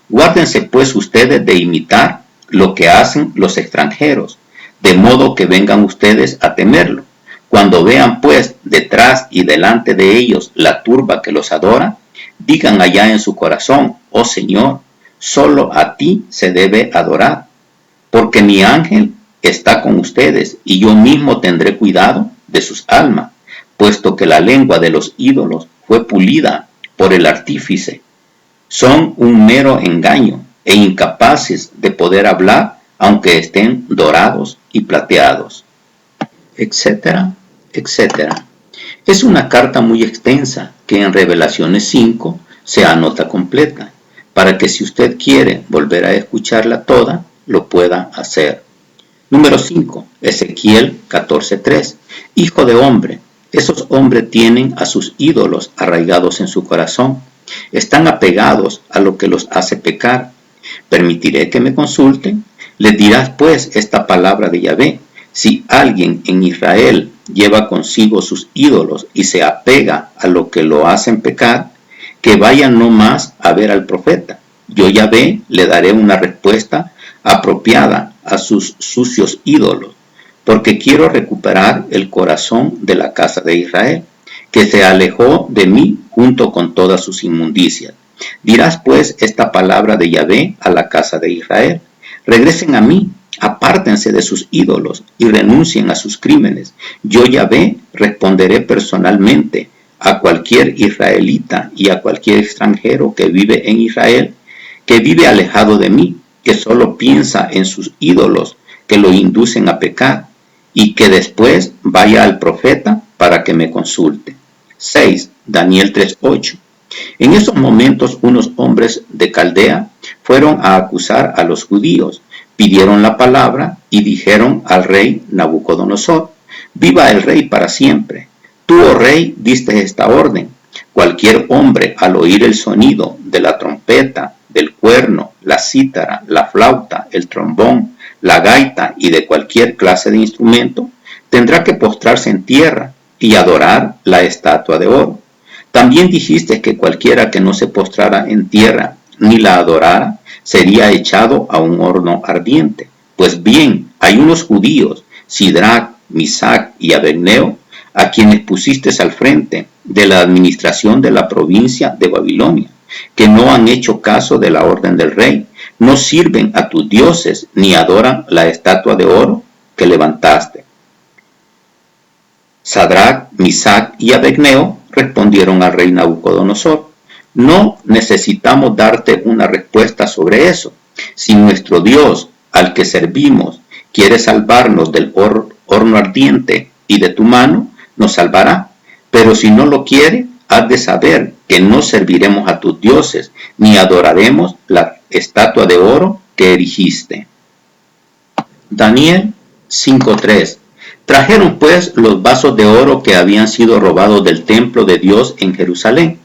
Guárdense pues ustedes de imitar lo que hacen los extranjeros, de modo que vengan ustedes a temerlo. Cuando vean pues detrás y delante de ellos la turba que los adora, digan allá en su corazón: oh Señor, solo a ti se debe adorar, porque mi ángel está con ustedes y yo mismo tendré cuidado de sus almas, puesto que la lengua de los ídolos fue pulida por el artífice. Son un mero engaño e incapaces de poder hablar aunque estén dorados y plateados, etcétera, etcétera. Es una carta muy extensa que en Revelaciones 5 se anota completa, para que si usted quiere volver a escucharla toda, lo pueda hacer. Número 5. Ezequiel 14:3. Hijo de hombre, esos hombres tienen a sus ídolos arraigados en su corazón. Están apegados a lo que los hace pecar. ¿Permitiré que me consulten? Les dirás pues esta palabra de Yahvé: si alguien en Israel lleva consigo sus ídolos y se apega a lo que lo hacen pecar, que vayan no más a ver al profeta. Yo, Yahvé, le daré una respuesta apropiada a sus sucios ídolos, porque quiero recuperar el corazón de la casa de Israel, que se alejó de mí junto con todas sus inmundicias. Dirás pues esta palabra de Yahvé a la casa de Israel: regresen a mí, apártense de sus ídolos y renuncien a sus crímenes. Yo, Yahvé, responderé personalmente a cualquier israelita y a cualquier extranjero que vive en Israel, que vive alejado de mí, que solo piensa en sus ídolos que lo inducen a pecar, y que después vaya al profeta para que me consulte. 6. Daniel 3:8. En esos momentos unos hombres de Caldea fueron a acusar a los judíos, pidieron la palabra y dijeron al rey Nabucodonosor: viva el rey para siempre. Tú, oh rey, diste esta orden: cualquier hombre al oír el sonido de la trompeta, del cuerno, la cítara, la flauta, el trombón, la gaita y de cualquier clase de instrumento, tendrá que postrarse en tierra y adorar la estatua de oro. También dijiste que cualquiera que no se postrara en tierra ni la adorara sería echado a un horno ardiente. Pues bien, hay unos judíos, Sidrac, Misac y Abednego, a quienes pusiste al frente de la administración de la provincia de Babilonia, que no han hecho caso de la orden del rey, no sirven a tus dioses ni adoran la estatua de oro que levantaste. Sadrac, Misac y Abednego respondieron al rey Nabucodonosor: no necesitamos darte una respuesta sobre eso. Si nuestro Dios, al que servimos, quiere salvarnos del horno ardiente y de tu mano, nos salvará. Pero si no lo quiere, has de saber que no serviremos a tus dioses, ni adoraremos la estatua de oro que erigiste. Daniel 5:3. Trajeron pues los vasos de oro que habían sido robados del templo de Dios en Jerusalén.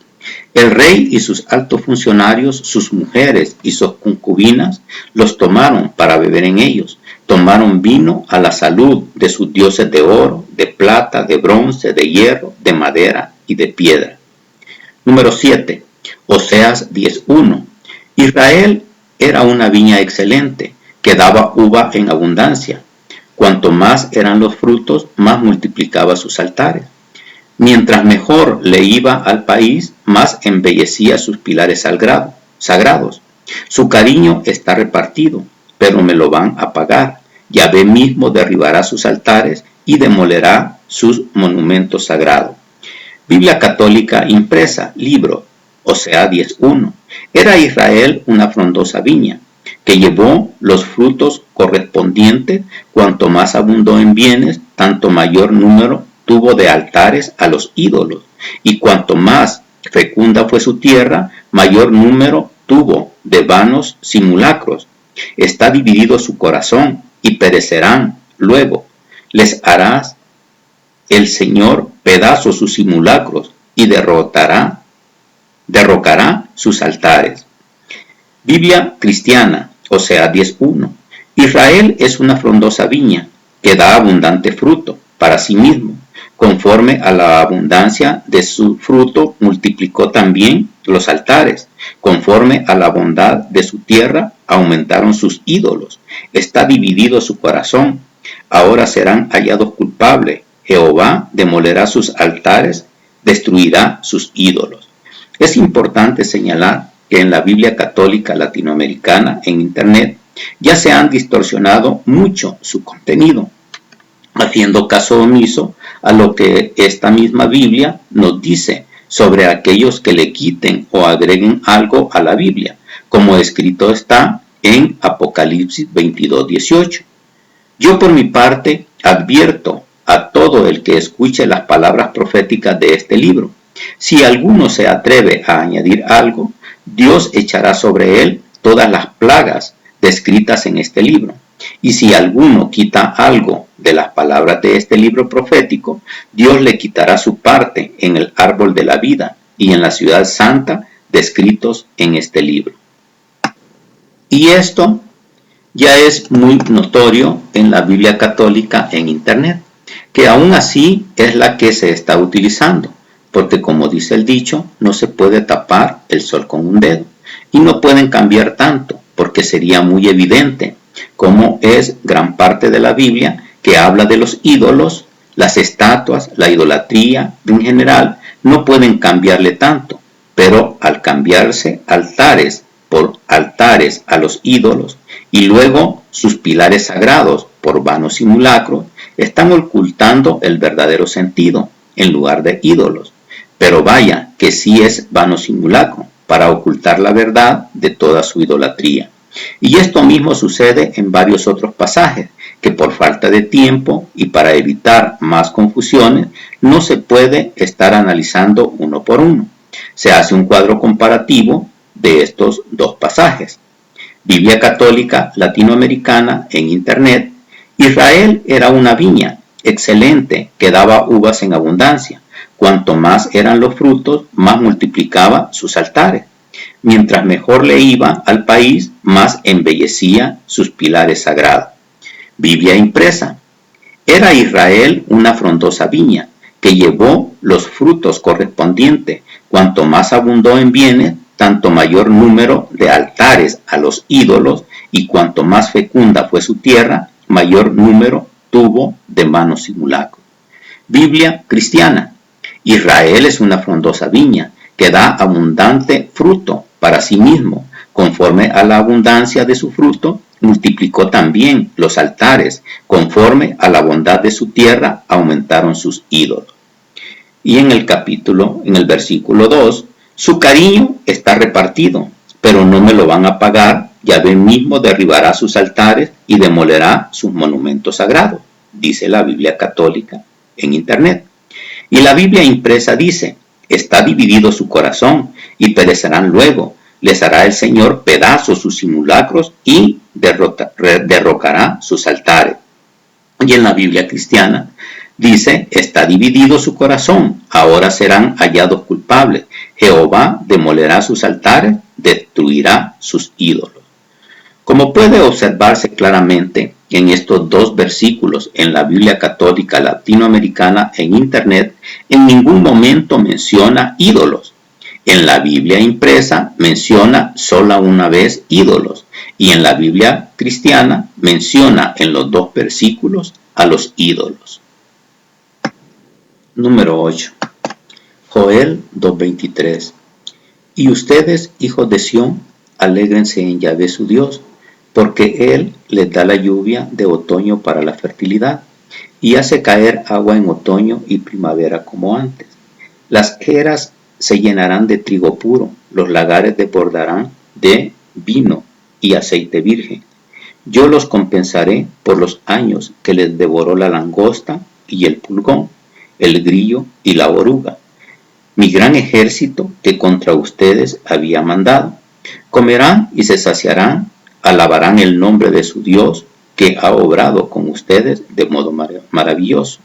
El rey y sus altos funcionarios, sus mujeres y sus concubinas, los tomaron para beber en ellos. Tomaron vino a la salud de sus dioses de oro, de plata, de bronce, de hierro, de madera y de piedra. Número 7. Oseas 10:1. Israel era una viña excelente, que daba uva en abundancia. Cuanto más eran los frutos, más multiplicaba sus altares. Mientras mejor le iba al país, más embellecía sus pilares sagrados. Su cariño está repartido, pero me lo van a pagar. Yahvé mismo derribará sus altares y demolerá sus monumentos sagrados. Biblia Católica impresa, libro, Oseas 10:1. Era Israel una frondosa viña, que llevó los frutos correspondientes. Cuanto más abundó en bienes, tanto mayor número tuvo de altares a los ídolos, y cuanto más fecunda fue su tierra, mayor número tuvo de vanos simulacros. Está dividido su corazón, y perecerán luego. Les harás el Señor pedazos sus simulacros, y derrocará sus altares. Biblia cristiana, Oseas 10:1. Israel es una frondosa viña, que da abundante fruto para sí mismo. Conforme a la abundancia de su fruto, multiplicó también los altares. Conforme a la bondad de su tierra, aumentaron sus ídolos. Está dividido su corazón. Ahora serán hallados culpables. Jehová demolerá sus altares, destruirá sus ídolos. Es importante señalar que en la Biblia Católica Latinoamericana en Internet ya se han distorsionado mucho su contenido, haciendo caso omiso a lo que esta misma Biblia nos dice sobre aquellos que le quiten o agreguen algo a la Biblia, como escrito está en Apocalipsis 22:18. Yo por mi parte advierto a todo el que escuche las palabras proféticas de este libro: si alguno se atreve a añadir algo, Dios echará sobre él todas las plagas descritas en este libro. Y si alguno quita algo de las palabras de este libro profético, Dios le quitará su parte en el árbol de la vida y en la ciudad santa descritos en este libro. Y esto ya es muy notorio en la Biblia Católica en Internet, que aún así es la que se está utilizando, porque como dice el dicho, no se puede tapar el sol con un dedo, y no pueden cambiar tanto, porque sería muy evidente cómo es gran parte de la Biblia que habla de los ídolos, las estatuas, la idolatría en general. No pueden cambiarle tanto, pero al cambiarse altares por altares a los ídolos y luego sus pilares sagrados por vanos simulacros, están ocultando el verdadero sentido en lugar de ídolos. Pero vaya que sí es vano simulacro para ocultar la verdad de toda su idolatría. Y esto mismo sucede en varios otros pasajes que por falta de tiempo y para evitar más confusiones no se puede estar analizando uno por uno. Se hace un cuadro comparativo de estos dos pasajes. Biblia Católica Latinoamericana en Internet. Israel era una viña excelente que daba uvas en abundancia. Cuanto más eran los frutos, más multiplicaba sus altares. Mientras mejor le iba al país, más embellecía sus pilares sagrados. Biblia impresa. Era Israel una frondosa viña que llevó los frutos correspondientes. Cuanto más abundó en bienes, tanto mayor número de altares a los ídolos, y cuanto más fecunda fue su tierra, mayor número tuvo de manos simulacros. Biblia cristiana. Israel es una frondosa viña que da abundante fruto para sí mismo. Conforme a la abundancia de su fruto, multiplicó también los altares. Conforme a la bondad de su tierra, aumentaron sus ídolos. Y en el versículo 2, su cariño está repartido, pero no me lo van a pagar. Yahvé mismo derribará sus altares y demolerá sus monumentos sagrados, dice la Biblia Católica en Internet. Y la Biblia impresa dice, está dividido su corazón y perecerán luego. Les hará el Señor pedazos sus simulacros y derrocará sus altares. Y en la Biblia cristiana dice, está dividido su corazón, ahora serán hallados culpables. Jehová demolerá sus altares, destruirá sus ídolos. Como puede observarse claramente en estos dos versículos en la Biblia Católica Latinoamericana en Internet, en ningún momento menciona ídolos. En la Biblia impresa menciona sola una vez ídolos, y en la Biblia cristiana menciona en los dos versículos a los ídolos. Número 8. Joel 2:23. Y ustedes, hijos de Sión, alégrense en Yahvé su Dios, porque Él les da la lluvia de otoño para la fertilidad, y hace caer agua en otoño y primavera como antes. Las eras se llenarán de trigo puro, los lagares desbordarán de vino y aceite virgen. Yo los compensaré por los años que les devoró la langosta y el pulgón, el grillo y la oruga, mi gran ejército que contra ustedes había mandado. Comerán y se saciarán, alabarán el nombre de su Dios que ha obrado con ustedes de modo maravilloso.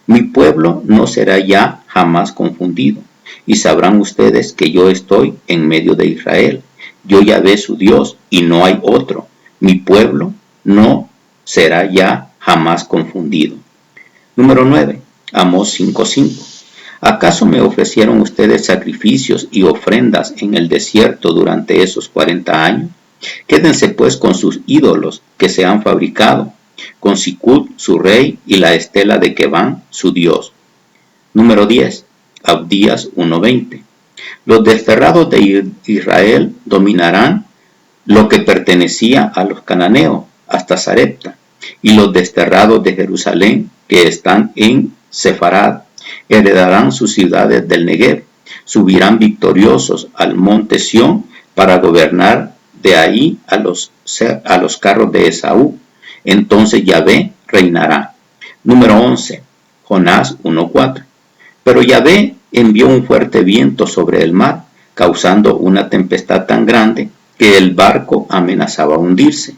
Mi pueblo no será ya jamás confundido, y sabrán ustedes que yo estoy en medio de Israel. Yo Yahvé su Dios y no hay otro. Mi pueblo no será ya jamás confundido. Número 9. Amós 5:5. ¿Acaso me ofrecieron ustedes sacrificios y ofrendas en el desierto durante esos 40 años? Quédense pues con sus ídolos que se han fabricado, con Sicut su rey y la estela de Kebán su dios. Número 10. Abdías 1:20. Los desterrados de Israel dominarán lo que pertenecía a los cananeos hasta Sarepta, y los desterrados de Jerusalén que están en Sefarad heredarán sus ciudades del Negev, subirán victoriosos al monte Sión para gobernar de ahí a los carros de Esaú. Entonces Yahvé reinará. Número 11. Jonás 1:4. Pero Yahvé envió un fuerte viento sobre el mar, causando una tempestad tan grande que el barco amenazaba hundirse.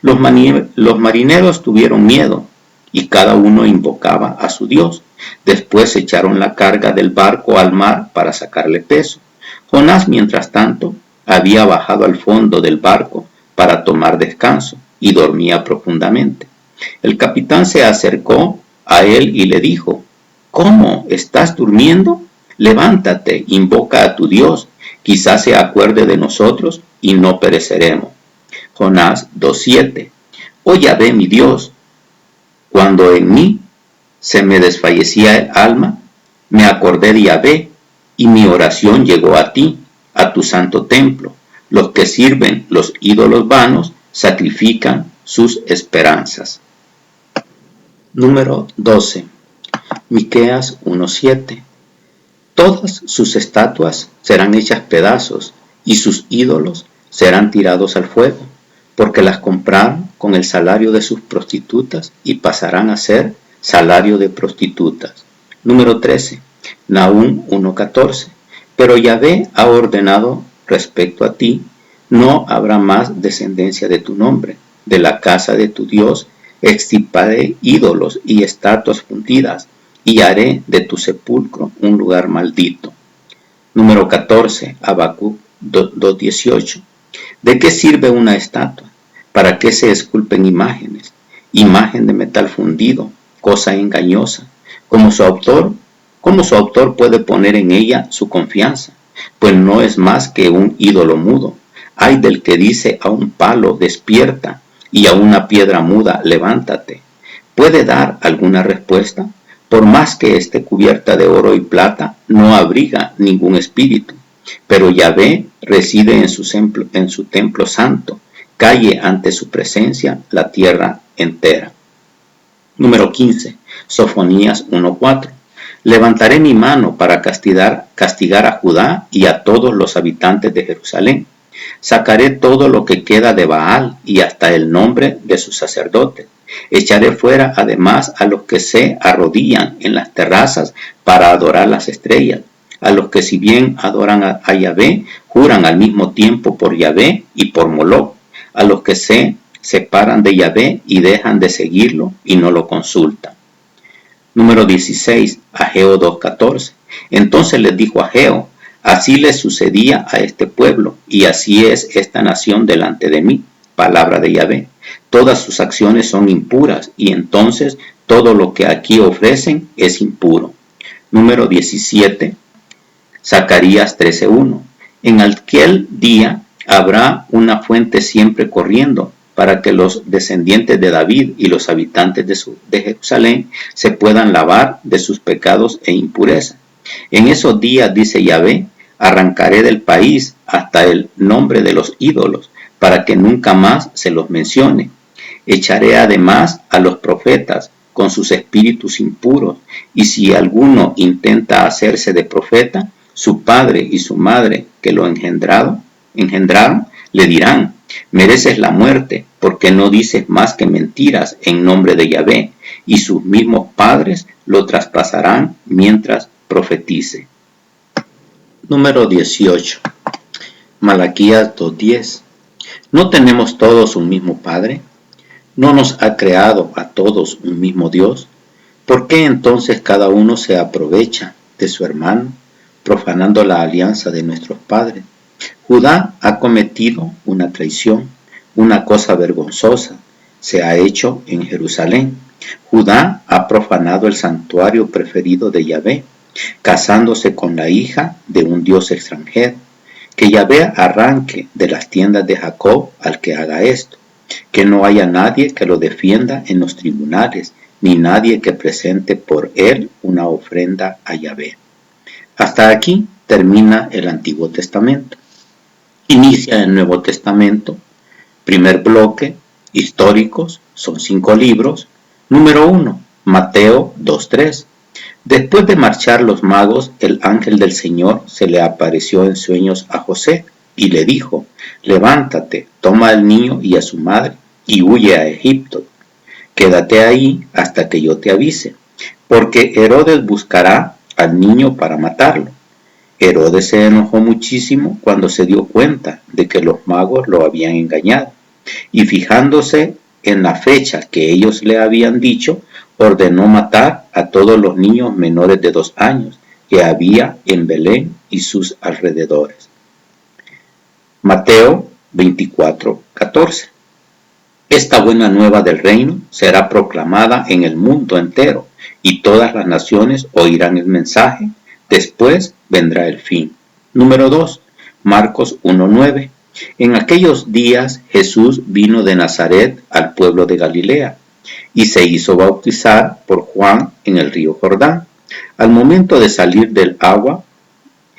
Los marineros tuvieron miedo y cada uno invocaba a su Dios. Después echaron la carga del barco al mar para sacarle peso. Jonás, mientras tanto, había bajado al fondo del barco para tomar descanso y dormía profundamente. El capitán se acercó a él y le dijo: ¿Cómo? ¿Estás durmiendo? Levántate, invoca a tu Dios, quizás se acuerde de nosotros y no pereceremos. Jonás 2:7. Oh Yahvé mi Dios, cuando en mí se me desfallecía el alma, me acordé de Yahvé y mi oración llegó a ti. a tu santo templo. Los que sirven los ídolos vanos sacrifican sus esperanzas. Número 12. Miqueas 1:7. Todas sus estatuas serán hechas pedazos y sus ídolos serán tirados al fuego, porque las compraron con el salario de sus prostitutas y pasarán a ser salario de prostitutas. Número 13. Nahum 1:14. Pero Yahvé ha ordenado respecto a ti, no habrá más descendencia de tu nombre, de la casa de tu Dios extirparé ídolos y estatuas fundidas, y haré de tu sepulcro un lugar maldito. Número 14. Habacuc 2:18. ¿De qué sirve una estatua? ¿Para qué se esculpen imágenes? Imagen de metal fundido, cosa engañosa. ¿Cómo su autor puede poner en ella su confianza? Pues no es más que un ídolo mudo. Ay del que dice a un palo, despierta, y a una piedra muda, levántate. ¿Puede dar alguna respuesta? Por más que esté cubierta de oro y plata, no abriga ningún espíritu. Pero Yahvé reside en su templo santo. Calle ante su presencia la tierra entera. Número 15. Sofonías 1:4. Levantaré mi mano para castigar a Judá y a todos los habitantes de Jerusalén. Sacaré todo lo que queda de Baal y hasta el nombre de sus sacerdotes. Echaré fuera además a los que se arrodillan en las terrazas para adorar las estrellas, a los que si bien adoran a Yahvé, juran al mismo tiempo por Yahvé y por Moloc, a los que se separan de Yahvé y dejan de seguirlo y no lo consultan. Número 16. Ageo 2:14. Entonces les dijo Ageo: así les sucedía a este pueblo, y así es esta nación delante de mí. Palabra de Yahvé. Todas sus acciones son impuras, y entonces todo lo que aquí ofrecen es impuro. Número 17. Zacarías 13:1. En aquel día habrá una fuente siempre corriendo, para que los descendientes de David y los habitantes de Jerusalén se puedan lavar de sus pecados e impureza. En esos días, dice Yahvé, arrancaré del país hasta el nombre de los ídolos, para que nunca más se los mencione. Echaré además a los profetas con sus espíritus impuros, y si alguno intenta hacerse de profeta, su padre y su madre que lo engendraron, le dirán: mereces la muerte, porque no dices más que mentiras en nombre de Yahvé, y sus mismos padres lo traspasarán mientras profetice. Número 18. Malaquías 2:10. ¿No tenemos todos un mismo Padre? ¿No nos ha creado a todos un mismo Dios? ¿Por qué entonces cada uno se aprovecha de su hermano, profanando la alianza de nuestros padres? Judá ha cometido una traición, una cosa vergonzosa se ha hecho en Jerusalén. Judá ha profanado el santuario preferido de Yahvé, casándose con la hija de un dios extranjero. Que Yahvé arranque de las tiendas de Jacob al que haga esto. Que no haya nadie que lo defienda en los tribunales, ni nadie que presente por él una ofrenda a Yahvé. Hasta aquí termina el Antiguo Testamento. Inicia el Nuevo Testamento. Primer bloque, históricos, son 5 libros. Número 1, Mateo 2:3. Después de marchar los magos, el ángel del Señor se le apareció en sueños a José y le dijo: levántate, toma al niño y a su madre y huye a Egipto. Quédate ahí hasta que yo te avise, porque Herodes buscará al niño para matarlo. Herodes se enojó muchísimo cuando se dio cuenta de que los magos lo habían engañado, y fijándose en la fecha que ellos le habían dicho, ordenó matar a todos los niños menores de 2 años que había en Belén y sus alrededores. Mateo 24:14. Esta buena nueva del reino será proclamada en el mundo entero, y todas las naciones oirán el mensaje. Después vendrá el fin. Número 2. Marcos 1:9. En aquellos días Jesús vino de Nazaret al pueblo de Galilea, y se hizo bautizar por Juan en el río Jordán. Al momento de salir del agua,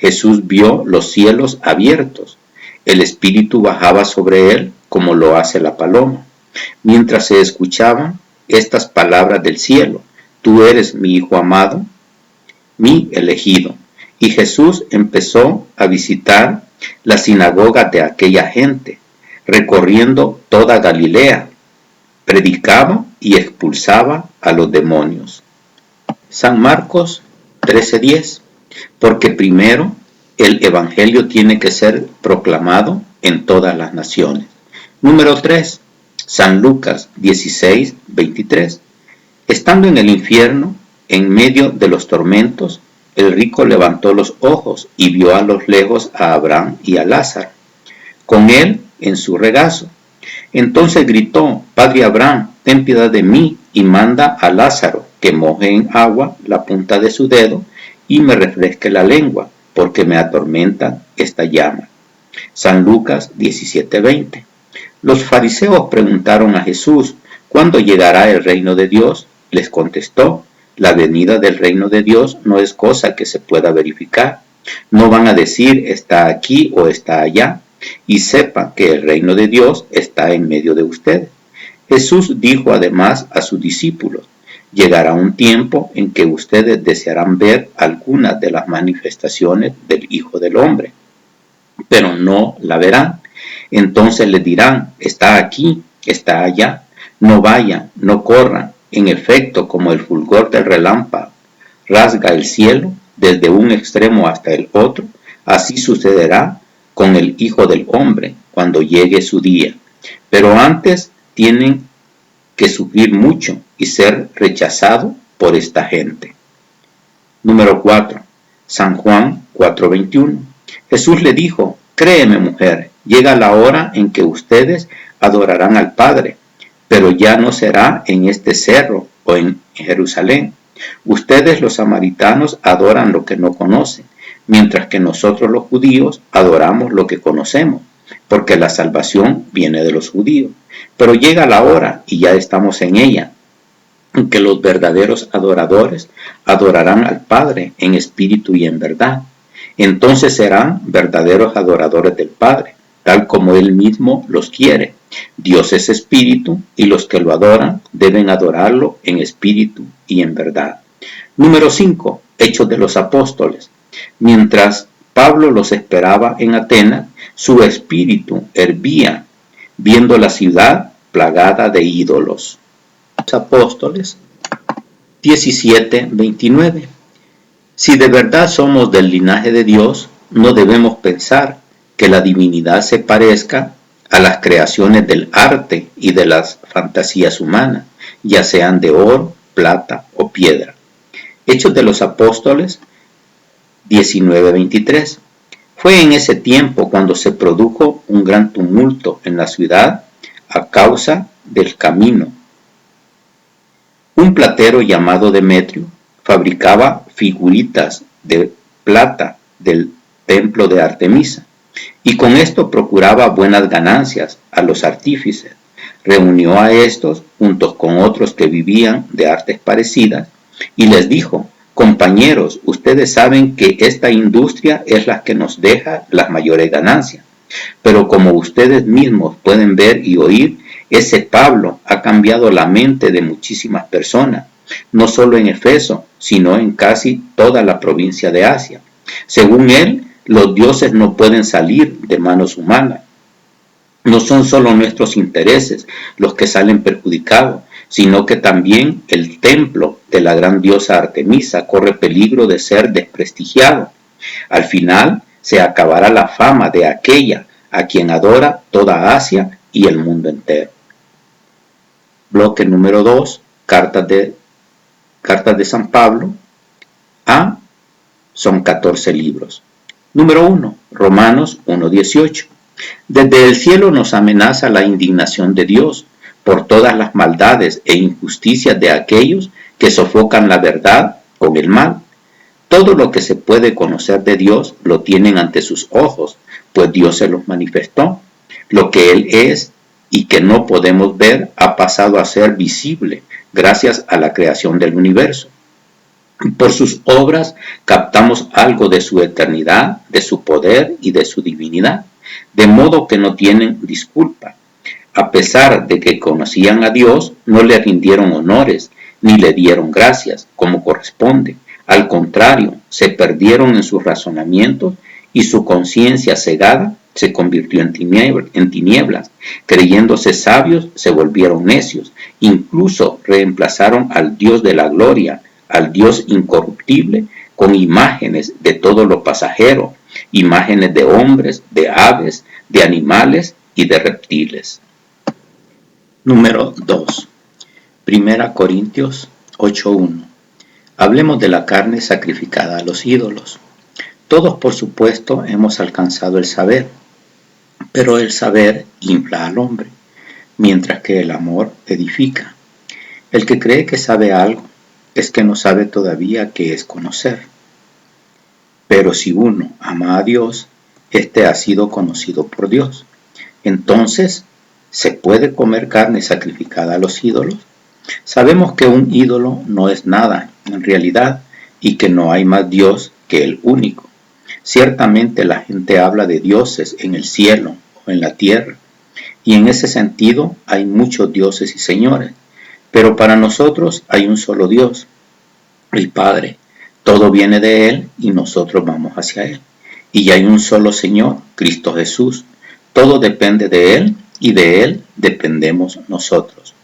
Jesús vio los cielos abiertos. El Espíritu bajaba sobre él como lo hace la paloma. Mientras se escuchaban estas palabras del cielo: tú eres mi Hijo amado, mi elegido. Y Jesús empezó a visitar las sinagogas de aquella gente, recorriendo toda Galilea. Predicaba y expulsaba a los demonios. San Marcos 13:10. Porque primero el Evangelio tiene que ser proclamado en todas las naciones. Número 3. San Lucas 16:23. Estando en el infierno, en medio de los tormentos, el rico levantó los ojos y vio a lo lejos a Abraham y a Lázaro, con él en su regazo. Entonces gritó: Padre Abraham, ten piedad de mí y manda a Lázaro que moje en agua la punta de su dedo y me refresque la lengua, porque me atormenta esta llama. San Lucas 17:20. Los fariseos preguntaron a Jesús: ¿cuándo llegará el reino de Dios? Les contestó: la venida del reino de Dios no es cosa que se pueda verificar. No van a decir está aquí o está allá, y sepan que el reino de Dios está en medio de ustedes. Jesús dijo además a sus discípulos: llegará un tiempo en que ustedes desearán ver algunas de las manifestaciones del Hijo del Hombre, pero no la verán. Entonces les dirán: está aquí, está allá. No vayan, no corran. En efecto, como el fulgor del relámpago rasga el cielo desde un extremo hasta el otro, así sucederá con el Hijo del Hombre cuando llegue su día. Pero antes tienen que sufrir mucho y ser rechazado por esta gente. Número 4. San Juan 4:21. Jesús le dijo: créeme, mujer, llega la hora en que ustedes adorarán al Padre, pero ya no será en este cerro o en Jerusalén. Ustedes los samaritanos adoran lo que no conocen, mientras que nosotros los judíos adoramos lo que conocemos, porque la salvación viene de los judíos. Pero llega la hora, y ya estamos en ella, en que los verdaderos adoradores adorarán al Padre en espíritu y en verdad. Entonces serán verdaderos adoradores del Padre, tal como Él mismo los quiere. Dios es espíritu, y los que lo adoran deben adorarlo en espíritu y en verdad. Número 5. Hechos de los Apóstoles. Mientras Pablo los esperaba en Atenas, su espíritu hervía, viendo la ciudad plagada de ídolos. Los Apóstoles 17:29. Si de verdad somos del linaje de Dios, no debemos pensar que la divinidad se parezca a las creaciones del arte y de las fantasías humanas, ya sean de oro, plata o piedra. Hechos de los Apóstoles 19:23. Fue en ese tiempo cuando se produjo un gran tumulto en la ciudad a causa del camino. Un platero llamado Demetrio fabricaba figuritas de plata del templo de Artemisa, y con esto procuraba buenas ganancias a los artífices. Reunió a estos juntos con otros que vivían de artes parecidas y les dijo: compañeros, ustedes saben que esta industria es la que nos deja las mayores ganancias, pero como ustedes mismos pueden ver y oír, ese Pablo ha cambiado la mente de muchísimas personas, no solo en Efeso, sino en casi toda la provincia de Asia. Según él, los dioses no pueden salir de manos humanas. No son solo nuestros intereses los que salen perjudicados, sino que también el templo de la gran diosa Artemisa corre peligro de ser desprestigiado. Al final se acabará la fama de aquella a quien adora toda Asia y el mundo entero. Bloque número 2, cartas de San Pablo a son 14 libros. Número 1, Romanos 1:18. Desde el cielo nos amenaza la indignación de Dios por todas las maldades e injusticias de aquellos que sofocan la verdad con el mal. Todo lo que se puede conocer de Dios lo tienen ante sus ojos, pues Dios se los manifestó. Lo que Él es y que no podemos ver ha pasado a ser visible gracias a la creación del universo. Por sus obras captamos algo de su eternidad, de su poder y de su divinidad, de modo que no tienen disculpa. A pesar de que conocían a Dios, no le rindieron honores, ni le dieron gracias, como corresponde. Al contrario, se perdieron en sus razonamientos y su conciencia cegada se convirtió en tinieblas. Creyéndose sabios, se volvieron necios. Incluso reemplazaron al Dios de la gloria, al Dios incorruptible, con imágenes de todo lo pasajero, imágenes de hombres, de aves, de animales y de reptiles. Número 2. Primera Corintios 8:1. Hablemos de la carne sacrificada a los ídolos. Todos, por supuesto, hemos alcanzado el saber, pero el saber infla al hombre, mientras que el amor edifica. El que cree que sabe algo es que no sabe todavía qué es conocer. Pero si uno ama a Dios, éste ha sido conocido por Dios. Entonces, ¿se puede comer carne sacrificada a los ídolos? Sabemos que un ídolo no es nada en realidad y que no hay más Dios que el único. Ciertamente la gente habla de dioses en el cielo o en la tierra, y en ese sentido hay muchos dioses y señores, pero para nosotros hay un solo Dios, el Padre. Todo viene de Él y nosotros vamos hacia Él. Y hay un solo Señor, Cristo Jesús. Todo depende de Él y de Él dependemos nosotros.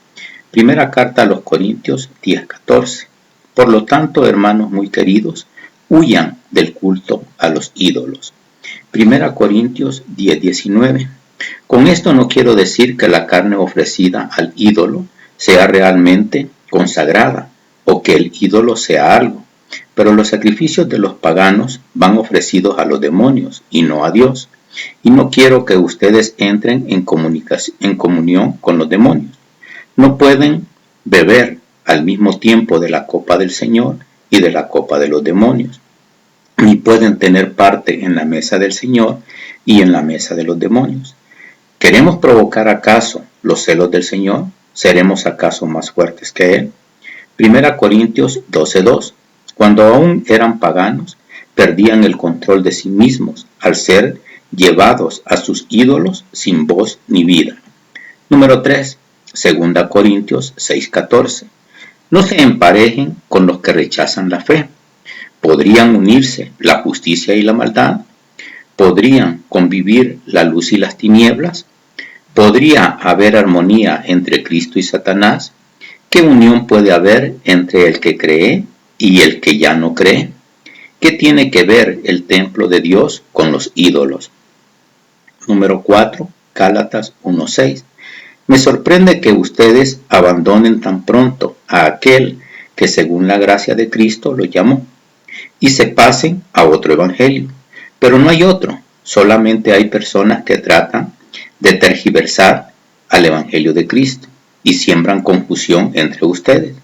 Primera carta a los Corintios 10:14. Por lo tanto, hermanos muy queridos, huyan del culto a los ídolos. Primera Corintios 10:19. Con esto no quiero decir que la carne ofrecida al ídolo sea realmente consagrada o que el ídolo sea algo, pero los sacrificios de los paganos van ofrecidos a los demonios y no a Dios. Y no quiero que ustedes entren en comunión con los demonios. No pueden beber al mismo tiempo de la copa del Señor y de la copa de los demonios, ni pueden tener parte en la mesa del Señor y en la mesa de los demonios. ¿Queremos provocar acaso los celos del Señor? ¿Seremos acaso más fuertes que Él? Primera Corintios 12:2. Cuando aún eran paganos, perdían el control de sí mismos al ser llevados a sus ídolos sin voz ni vida. Número 3. Segunda Corintios 6:14. No se emparejen con los que rechazan la fe. ¿Podrían unirse la justicia y la maldad? ¿Podrían convivir la luz y las tinieblas? ¿Podría haber armonía entre Cristo y Satanás? ¿Qué unión puede haber entre el que cree y el que ya no cree? ¿Qué tiene que ver el templo de Dios con los ídolos? Número 4. Gálatas 1:6. Me sorprende que ustedes abandonen tan pronto a aquel que según la gracia de Cristo lo llamó y se pasen a otro evangelio. Pero no hay otro, solamente hay personas que tratan de tergiversar al evangelio de Cristo y siembran confusión entre ustedes.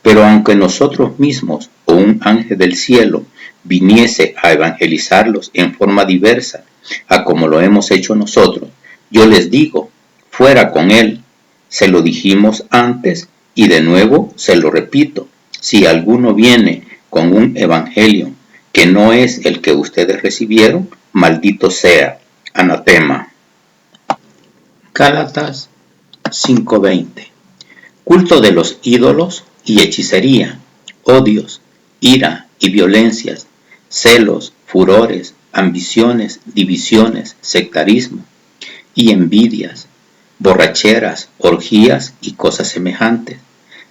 Pero aunque nosotros mismos o un ángel del cielo viniese a evangelizarlos en forma diversa a como lo hemos hecho nosotros, yo les digo, fuera con él. Se lo dijimos antes y de nuevo se lo repito. Si alguno viene con un evangelio que no es el que ustedes recibieron, maldito sea, anatema. Gálatas 5:20. Culto de los ídolos y hechicería, odios, ira y violencias, celos, furores, ambiciones, divisiones, sectarismo y envidias, borracheras, orgías y cosas semejantes.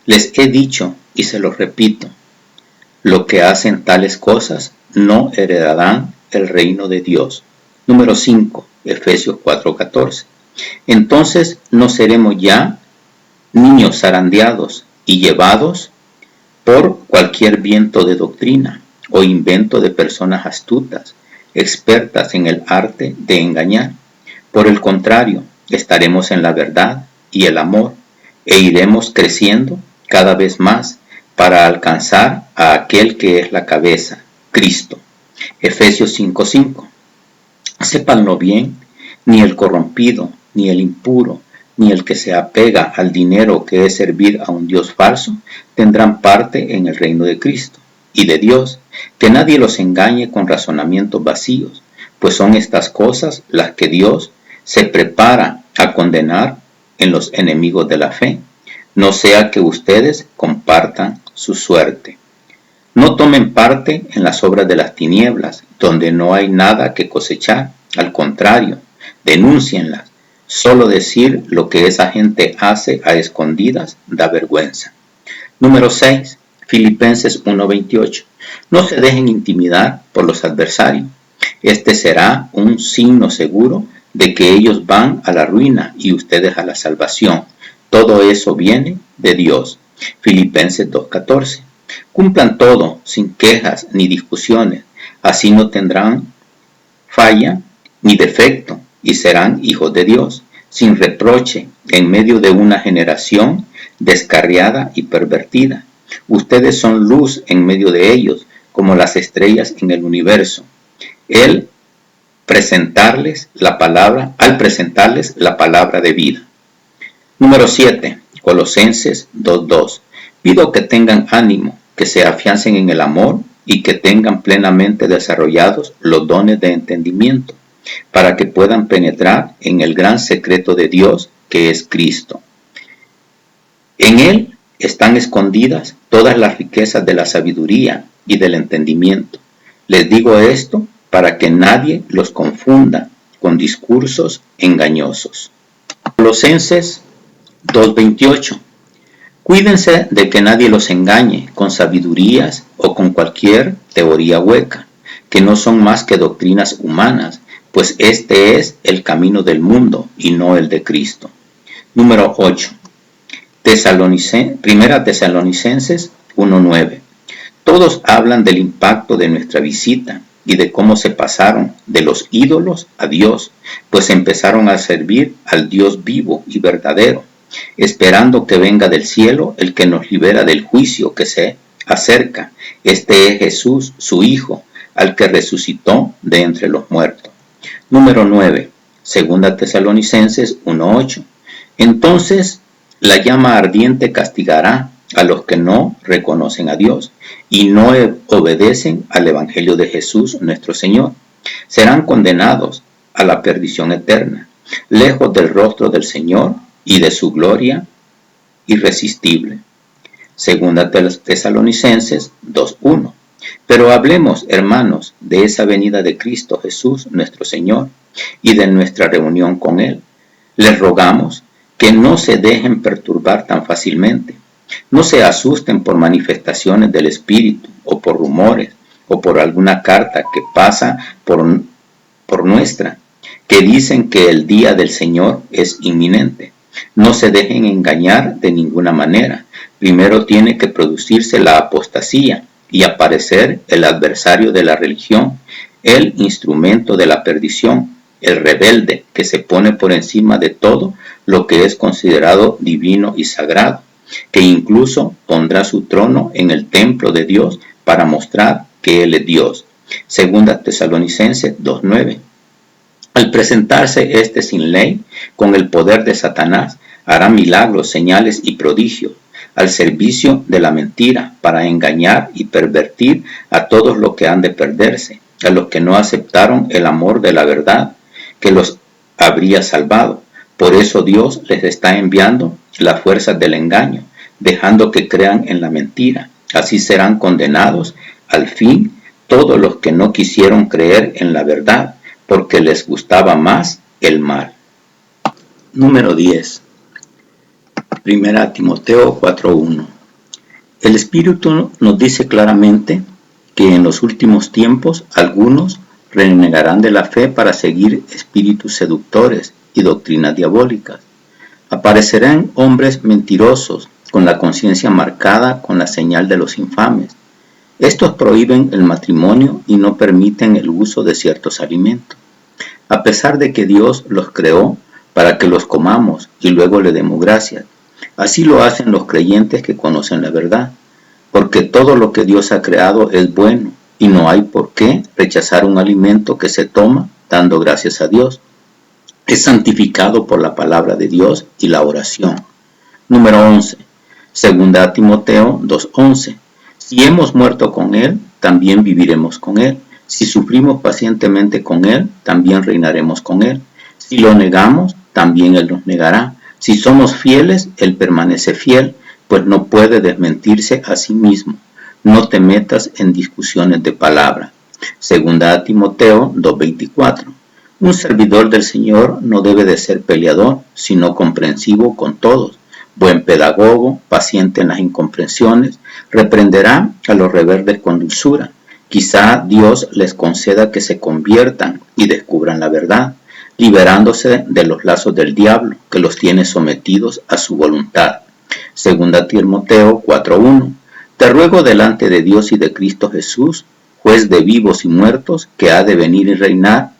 Les he dicho y se los repito, los que hacen tales cosas no heredarán el reino de Dios. Número 5, Efesios 4:14. Entonces no seremos ya niños zarandeados y llevados por cualquier viento de doctrina o invento de personas astutas, expertas en el arte de engañar. Por el contrario, estaremos en la verdad y el amor e iremos creciendo cada vez más para alcanzar a aquel que es la cabeza, Cristo. Efesios 5:5. Sépanlo bien, ni el corrompido, ni el impuro, ni el que se apega al dinero que es servir a un Dios falso, tendrán parte en el reino de Cristo. y de Dios, que nadie los engañe con razonamientos vacíos, pues son estas cosas las que Dios se prepara a condenar en los enemigos de la fe, no sea que ustedes compartan su suerte. No tomen parte en las obras de las tinieblas, donde no hay nada que cosechar, al contrario, denúncienlas. Solo decir lo que esa gente hace a escondidas da vergüenza. Número 6. Filipenses 1:28. No se dejen intimidar por los adversarios. Este será un signo seguro de que ellos van a la ruina y ustedes a la salvación. Todo eso viene de Dios. Filipenses 2:14. Cumplan todo sin quejas ni discusiones, así no tendrán falla ni defecto y serán hijos de Dios, sin reproche en medio de una generación descarriada y pervertida. Ustedes son luz en medio de ellos, como las estrellas en el universo. Al presentarles la palabra de vida. Número 7. Colosenses 2:2. Pido que tengan ánimo, que se afiancen en el amor y que tengan plenamente desarrollados los dones de entendimiento, para que puedan penetrar en el gran secreto de Dios, que es Cristo. En Él están escondidas todas las riquezas de la sabiduría y del entendimiento. Les digo esto para que nadie los confunda con discursos engañosos. Colosenses 2:28. Cuídense de que nadie los engañe con sabidurías o con cualquier teoría hueca, que no son más que doctrinas humanas, pues este es el camino del mundo y no el de Cristo. Número 8. Primera Tesalonicenses 1:9. Todos hablan del impacto de nuestra visita y de cómo se pasaron de los ídolos a Dios, pues empezaron a servir al Dios vivo y verdadero, esperando que venga del cielo el que nos libera del juicio que se acerca. Este es Jesús, su Hijo, al que resucitó de entre los muertos. Número 9. Segunda Tesalonicenses 1:8. Entonces la llama ardiente castigará a los que no reconocen a Dios y no obedecen al Evangelio de Jesús nuestro Señor. Serán condenados a la perdición eterna, lejos del rostro del Señor y de su gloria irresistible. Segunda Tesalonicenses 2:1. Pero hablemos, hermanos, de esa venida de Cristo Jesús nuestro Señor y de nuestra reunión con Él. Les rogamos que no se dejen perturbar tan fácilmente. No se asusten por manifestaciones del Espíritu o por rumores o por alguna carta que pasa por nuestra, que dicen que el día del Señor es inminente. No se dejen engañar de ninguna manera. Primero tiene que producirse la apostasía y aparecer el adversario de la religión, el instrumento de la perdición, el rebelde que se pone por encima de todo lo que es considerado divino y sagrado, que incluso pondrá su trono en el templo de Dios para mostrar que Él es Dios. Segunda Tesalonicenses 2:9. Al presentarse este sin ley, con el poder de Satanás, hará milagros, señales y prodigios, al servicio de la mentira, para engañar y pervertir a todos los que han de perderse, a los que no aceptaron el amor de la verdad, que los habría salvado. Por eso Dios les está enviando las fuerzas del engaño, dejando que crean en la mentira. Así serán condenados al fin todos los que no quisieron creer en la verdad, porque les gustaba más el mal. Número 10. Primera Timoteo 4:1. El Espíritu nos dice claramente que en los últimos tiempos algunos renegarán de la fe para seguir espíritus seductores y doctrinas diabólicas. Aparecerán hombres mentirosos con la conciencia marcada con la señal de los infames. Estos prohíben el matrimonio y no permiten el uso de ciertos alimentos, a pesar de que Dios los creó para que los comamos y luego le demos gracias. Así lo hacen los creyentes que conocen la verdad, porque todo lo que Dios ha creado es bueno y no hay por qué rechazar un alimento que se toma dando gracias a Dios. Es santificado por la palabra de Dios y la oración. Número 11. Segunda Timoteo 2:11. Si hemos muerto con Él, también viviremos con Él. Si sufrimos pacientemente con Él, también reinaremos con Él. Si lo negamos, también Él nos negará. Si somos fieles, Él permanece fiel, pues no puede desmentirse a sí mismo. No te metas en discusiones de palabra. Segunda a Timoteo 2:24. Un servidor del Señor no debe de ser peleador, sino comprensivo con todos, buen pedagogo, paciente en las incomprensiones, reprenderá a los rebeldes con dulzura. Quizá Dios les conceda que se conviertan y descubran la verdad, liberándose de los lazos del diablo, que los tiene sometidos a su voluntad. Segunda Timoteo 4:1. Te ruego delante de Dios y de Cristo Jesús, juez de vivos y muertos, que ha de venir y reinar,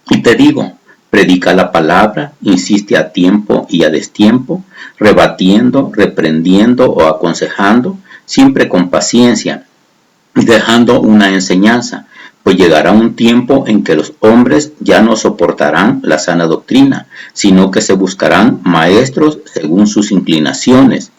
y te digo, predica la palabra, insiste a tiempo y a destiempo, rebatiendo, reprendiendo o aconsejando, siempre con paciencia, dejando una enseñanza, pues llegará un tiempo en que los hombres ya no soportarán la sana doctrina, sino que se buscarán maestros según sus inclinaciones,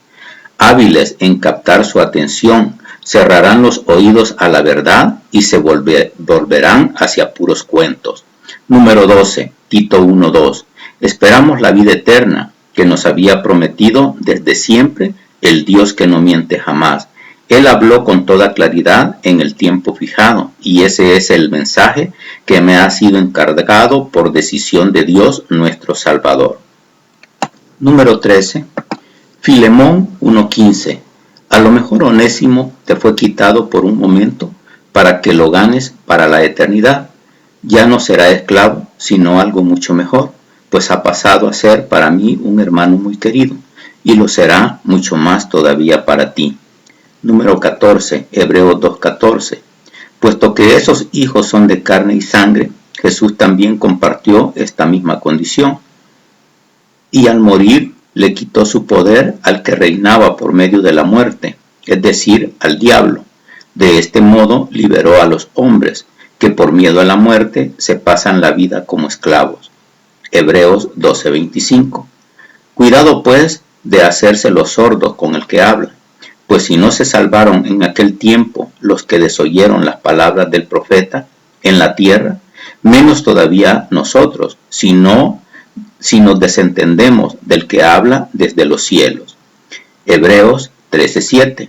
hábiles en captar su atención, cerrarán los oídos a la verdad y se volverán hacia puros cuentos. Número 12, Tito 1:2. Esperamos la vida eterna que nos había prometido desde siempre el Dios que no miente jamás. Él habló con toda claridad en el tiempo fijado, y ese es el mensaje que me ha sido encargado por decisión de Dios nuestro Salvador. Número 13, Filemón 1:15. A lo mejor Onésimo te fue quitado por un momento para que lo ganes para la eternidad. Ya no será esclavo, sino algo mucho mejor, pues ha pasado a ser para mí un hermano muy querido, y lo será mucho más todavía para ti. Número 14, Hebreos 2:14. Puesto que esos hijos son de carne y sangre, Jesús también compartió esta misma condición, y al morir le quitó su poder al que reinaba por medio de la muerte, es decir, al diablo. De este modo liberó a los hombres, que por miedo a la muerte se pasan la vida como esclavos. Hebreos 12:25. Cuidado pues de hacerse los sordos con el que habla, pues si no se salvaron en aquel tiempo los que desoyeron las palabras del profeta en la tierra, menos todavía nosotros, si nos desentendemos del que habla desde los cielos. Hebreos 13:7.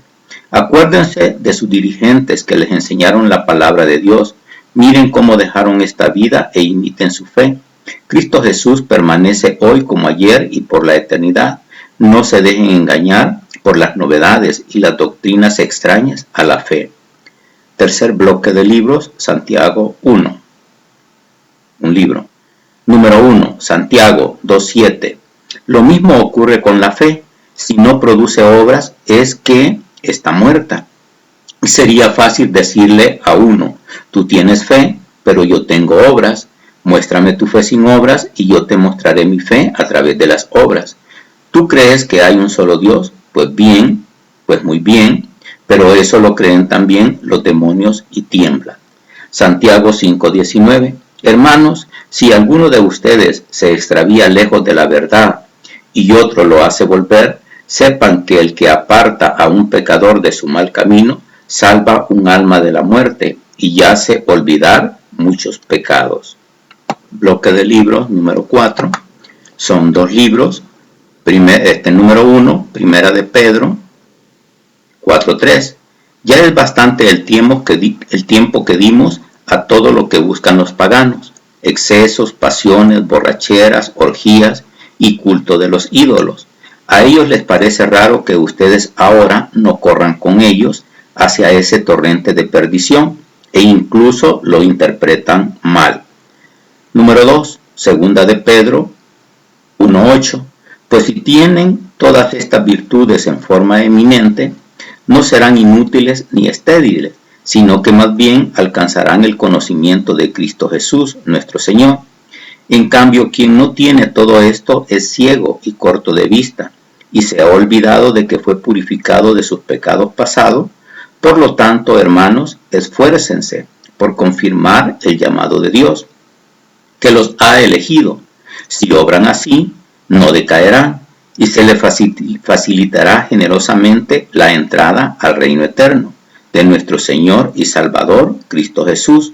Acuérdense de sus dirigentes que les enseñaron la palabra de Dios. Miren cómo dejaron esta vida e imiten su fe. Cristo Jesús permanece hoy como ayer y por la eternidad. No se dejen engañar por las novedades y las doctrinas extrañas a la fe. Tercer bloque de libros, Santiago 1. Un libro. Número 1, Santiago 2:7. Lo mismo ocurre con la fe. Si no produce obras, es que está muerta. Sería fácil decirle a uno, tú tienes fe, pero yo tengo obras. Muéstrame tu fe sin obras y yo te mostraré mi fe a través de las obras. ¿Tú crees que hay un solo Dios? Pues bien, pues muy bien, pero eso lo creen también los demonios y tiemblan. Santiago 5:19. Hermanos, si alguno de ustedes se extravía lejos de la verdad y otro lo hace volver, sepan que el que aparta a un pecador de su mal camino, salva un alma de la muerte y hace olvidar muchos pecados. Bloque de libros número 4. Son dos libros. Número 1, Primera de Pedro 4:3. Ya es bastante el tiempo que dimos a todo lo que buscan los paganos, excesos, pasiones, borracheras, orgías y culto de los ídolos. A ellos les parece raro que ustedes ahora no corran con ellos hacia ese torrente de perdición e incluso lo interpretan mal. Número 2, Segunda de Pedro 1:8. Pues si tienen todas estas virtudes en forma eminente, no serán inútiles ni estériles, sino que más bien alcanzarán el conocimiento de Cristo Jesús, nuestro Señor. En cambio, quien no tiene todo esto es ciego y corto de vista, y se ha olvidado de que fue purificado de sus pecados pasados. Por lo tanto, hermanos, esfuércense por confirmar el llamado de Dios, que los ha elegido. Si obran así, no decaerán, y se les facilitará generosamente la entrada al reino eterno. de nuestro Señor y Salvador, Cristo Jesús.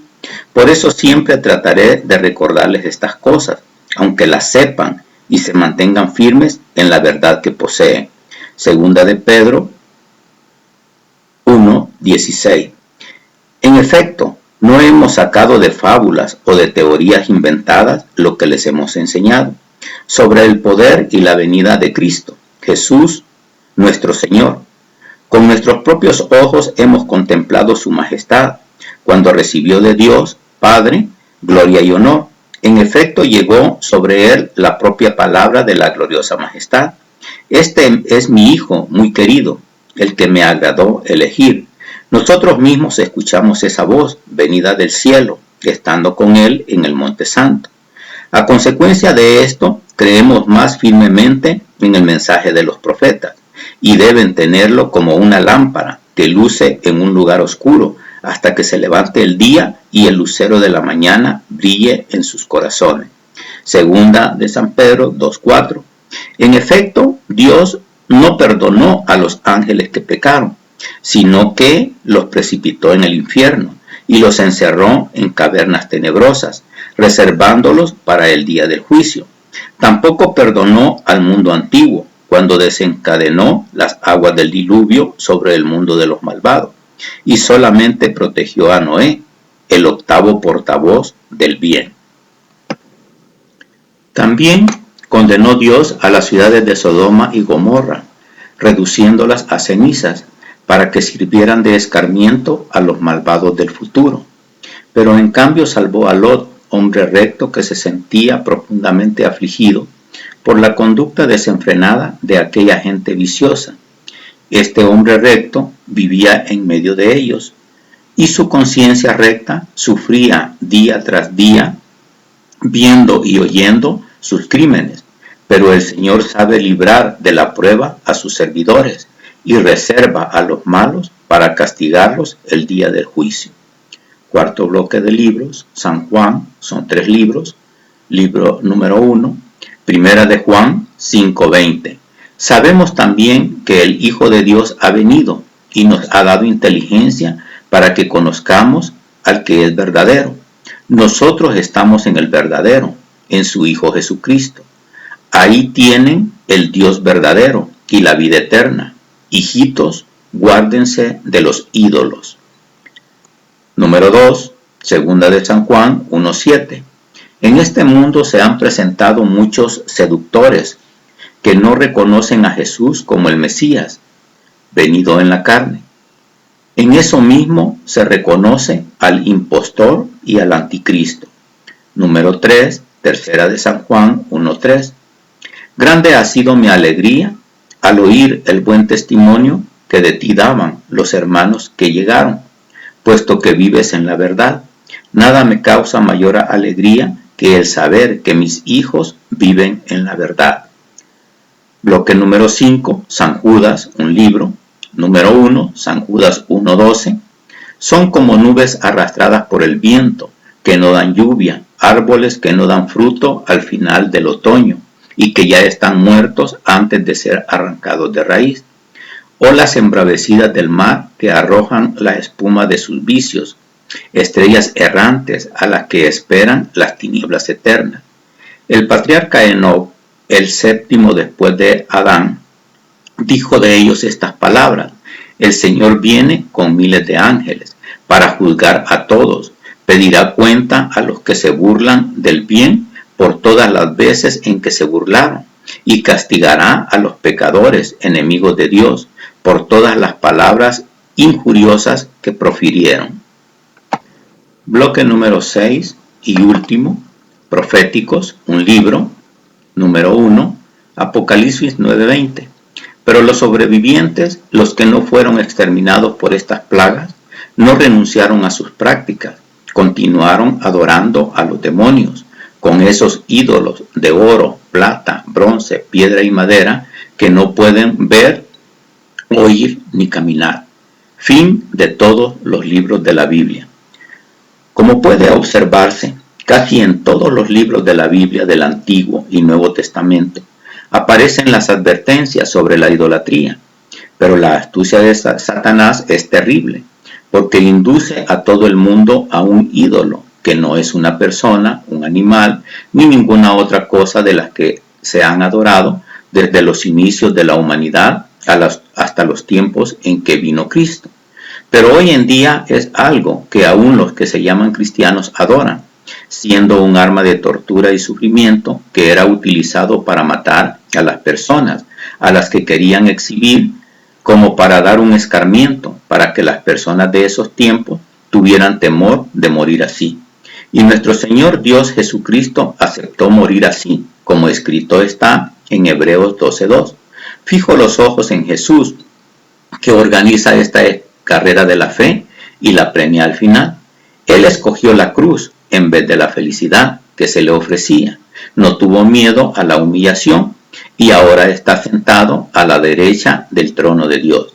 Por eso siempre trataré de recordarles estas cosas, aunque las sepan y se mantengan firmes en la verdad que poseen. Segunda de Pedro 1:16. En efecto, no hemos sacado de fábulas o de teorías inventadas lo que les hemos enseñado sobre el poder y la venida de Cristo, Jesús, nuestro Señor. Con nuestros propios ojos hemos contemplado su majestad, cuando recibió de Dios, Padre, gloria y honor. En efecto, llegó sobre él la propia palabra de la gloriosa majestad. Este es mi Hijo muy querido, el que me agradó elegir. Nosotros mismos escuchamos esa voz venida del cielo, estando con él en el Monte Santo. A consecuencia de esto, creemos más firmemente en el mensaje de los profetas, y deben tenerlo como una lámpara que luce en un lugar oscuro, hasta que se levante el día y el lucero de la mañana brille en sus corazones. Segunda de San Pedro 2:4. En efecto, Dios no perdonó a los ángeles que pecaron, sino que los precipitó en el infierno y los encerró en cavernas tenebrosas, reservándolos para el día del juicio. Tampoco perdonó al mundo antiguo, cuando desencadenó las aguas del diluvio sobre el mundo de los malvados, y solamente protegió a Noé, el octavo portavoz del bien. También condenó Dios a las ciudades de Sodoma y Gomorra, reduciéndolas a cenizas, para que sirvieran de escarmiento a los malvados del futuro. Pero en cambio salvó a Lot, hombre recto que se sentía profundamente afligido por la conducta desenfrenada de aquella gente viciosa. Este hombre recto vivía en medio de ellos, y su conciencia recta sufría día tras día, viendo y oyendo sus crímenes. Pero el Señor sabe librar de la prueba a sus servidores, y reserva a los malos para castigarlos el día del juicio. Cuarto bloque de libros, San Juan, son 3 libros. Libro número 1, Primera de Juan 5:20. Sabemos también que el Hijo de Dios ha venido y nos ha dado inteligencia para que conozcamos al que es verdadero. Nosotros estamos en el verdadero, en su Hijo Jesucristo. Ahí tienen el Dios verdadero y la vida eterna. Hijitos, guárdense de los ídolos. Número 2, Segunda de San Juan 1:7. En este mundo se han presentado muchos seductores que no reconocen a Jesús como el Mesías, venido en la carne. En eso mismo se reconoce al impostor y al anticristo. Número 3, Tercera de San Juan 1:3. Grande ha sido mi alegría al oír el buen testimonio que de ti daban los hermanos que llegaron, puesto que vives en la verdad. Nada me causa mayor alegría que el saber que mis hijos viven en la verdad. Bloque número 5, San Judas, un libro. Número 1, San Judas 1:12. Son como nubes arrastradas por el viento, que no dan lluvia, árboles que no dan fruto al final del otoño, y que ya están muertos antes de ser arrancados de raíz. Olas embravecidas del mar que arrojan la espuma de sus vicios, estrellas errantes a las que esperan las tinieblas eternas. El patriarca Enoc, el séptimo después de Adán, dijo de ellos estas palabras: el Señor viene con miles de ángeles para juzgar a todos, pedirá cuenta a los que se burlan del bien por todas las veces en que se burlaron, y castigará a los pecadores, enemigos de Dios, por todas las palabras injuriosas que profirieron. Bloque número 6 y último, Proféticos, un libro. Número 1, Apocalipsis 9:20. Pero los sobrevivientes, los que no fueron exterminados por estas plagas, no renunciaron a sus prácticas, continuaron adorando a los demonios, con esos ídolos de oro, plata, bronce, piedra y madera que no pueden ver, oír ni caminar. Fin de todos los libros de la Biblia. Como puede observarse, casi en todos los libros de la Biblia del Antiguo y Nuevo Testamento aparecen las advertencias sobre la idolatría, pero la astucia de Satanás es terrible. porque induce a todo el mundo a un ídolo, que no es una persona, un animal, ni ninguna otra cosa de las que se han adorado desde los inicios de la humanidad hasta los tiempos en que vino Cristo. Pero hoy en día es algo que aún los que se llaman cristianos adoran, siendo un arma de tortura y sufrimiento que era utilizado para matar a las personas, a las que querían exhibir como para dar un escarmiento, para que las personas de esos tiempos tuvieran temor de morir así. Y nuestro Señor Dios Jesucristo aceptó morir así, como escrito está en Hebreos 12:2. Fijo los ojos en Jesús, que organiza esta carrera de la fe y la premia al final. Él escogió la cruz en vez de la felicidad que se le ofrecía. No tuvo miedo a la humillación y ahora está sentado a la derecha del trono de Dios.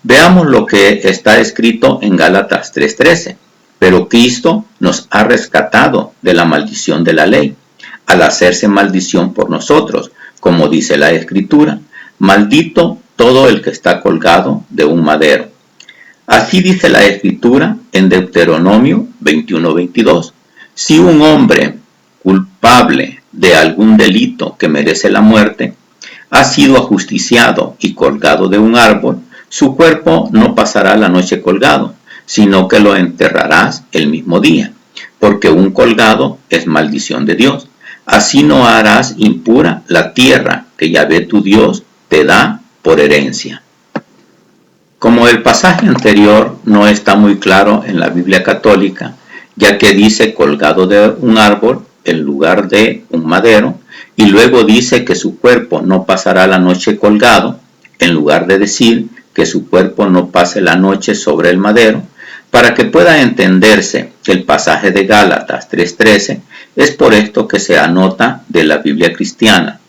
Veamos lo que está escrito en Gálatas 3:13. Pero Cristo nos ha rescatado de la maldición de la ley, al hacerse maldición por nosotros, como dice la Escritura: maldito todo el que está colgado de un madero. Así dice la Escritura en Deuteronomio 21:22. Si un hombre culpable de algún delito que merece la muerte ha sido ajusticiado y colgado de un árbol, su cuerpo no pasará la noche colgado, sino que lo enterrarás el mismo día, porque un colgado es maldición de Dios. Así no harás impura la tierra que Yahvé tu Dios te da por herencia. Como el pasaje anterior no está muy claro en la Biblia católica, ya que dice colgado de un árbol en lugar de un madero, y luego dice que su cuerpo no pasará la noche colgado, en lugar de decir que su cuerpo no pase la noche sobre el madero, para que pueda entenderse el pasaje de Gálatas 3:13, es por esto que se anota de la Biblia cristiana.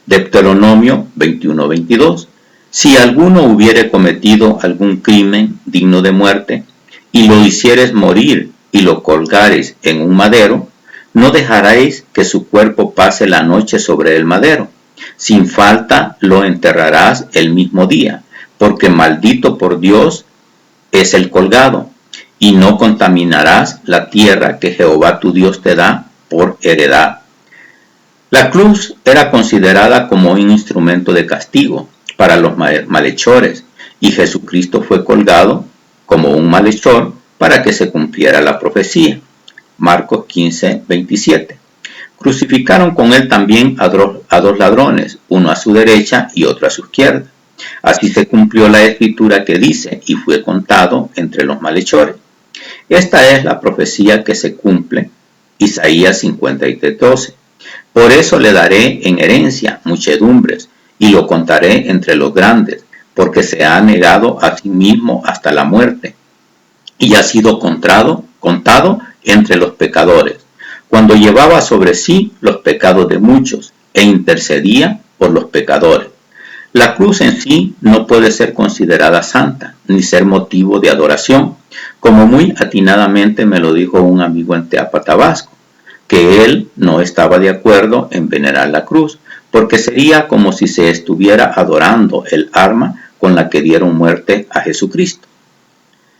Deuteronomio 21:22. Si alguno hubiere cometido algún crimen digno de muerte, y lo hicieres morir y lo colgares en un madero, no dejaréis que su cuerpo pase la noche sobre el madero. Sin falta lo enterrarás el mismo día, porque maldito por Dios es el colgado. Y no contaminarás la tierra que Jehová tu Dios te da por heredad. La cruz era considerada como un instrumento de castigo para los malhechores, y Jesucristo fue colgado como un malhechor para que se cumpliera la profecía. Marcos 15:27. Crucificaron con él también a dos ladrones, uno a su derecha y otro a su izquierda. Así se cumplió la escritura que dice: y fue contado entre los malhechores. Esta es la profecía que se cumple, Isaías 53:12. Por eso le daré en herencia muchedumbres, y lo contaré entre los grandes, porque se ha negado a sí mismo hasta la muerte, y ha sido contado entre los pecadores, cuando llevaba sobre sí los pecados de muchos, e intercedía por los pecadores. La cruz en sí no puede ser considerada santa, ni ser motivo de adoración, como muy atinadamente me lo dijo un amigo en Teapa, Tabasco, que él no estaba de acuerdo en venerar la cruz, porque sería como si se estuviera adorando el arma con la que dieron muerte a Jesucristo.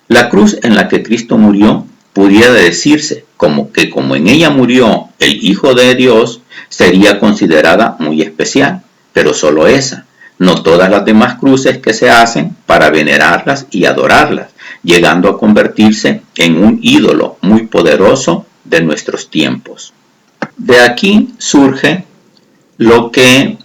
La cruz en la que Cristo murió pudiera decirse como en ella murió el Hijo de Dios, sería considerada muy especial, pero solo esa, no todas las demás cruces que se hacen para venerarlas y adorarlas, llegando a convertirse en un ídolo muy poderoso de nuestros tiempos. De aquí surge lo que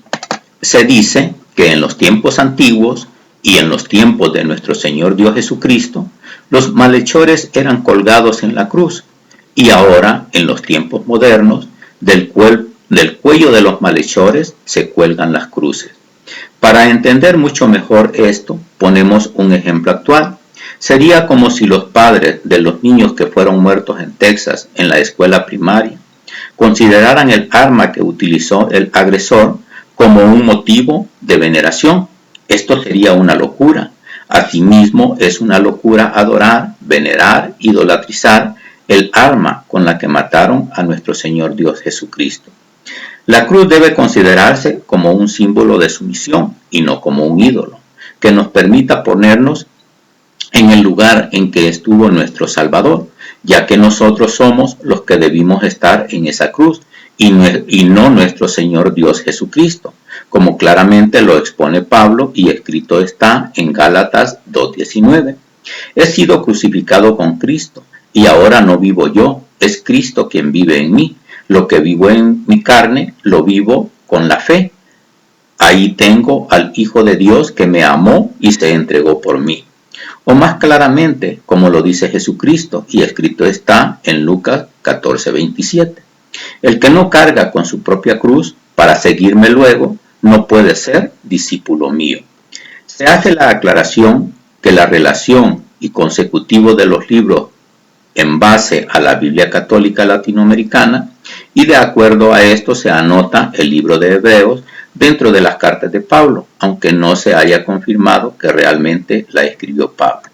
se dice que en los tiempos antiguos y en los tiempos de nuestro Señor Dios Jesucristo, los malhechores eran colgados en la cruz, y ahora en los tiempos modernos del cuello de los malhechores se cuelgan las cruces. Para entender mucho mejor esto, ponemos un ejemplo actual. Sería como si los padres de los niños que fueron muertos en Texas en la escuela primaria consideraran el arma que utilizó el agresor como un motivo de veneración. Esto sería una locura. Asimismo, es una locura adorar, venerar, idolatrizar el arma con la que mataron a nuestro Señor Dios Jesucristo. La cruz debe considerarse como un símbolo de sumisión y no como un ídolo, que nos permita ponernos en el lugar en que estuvo nuestro Salvador, ya que nosotros somos los que debimos estar en esa cruz y no nuestro Señor Dios Jesucristo, como claramente lo expone Pablo y escrito está en Gálatas 2:19. He sido crucificado con Cristo y ahora no vivo yo, es Cristo quien vive en mí. Lo que vivo en mi carne lo vivo con la fe. Ahí tengo al Hijo de Dios que me amó y se entregó por mí. O más claramente, como lo dice Jesucristo y escrito está en Lucas 14:27. El que no carga con su propia cruz para seguirme luego no puede ser discípulo mío. Se hace la aclaración que la relación y consecutivo de los libros en base a la Biblia Católica Latinoamericana, y de acuerdo a esto se anota el libro de Hebreos dentro de las cartas de Pablo, aunque no se haya confirmado que realmente la escribió Pablo.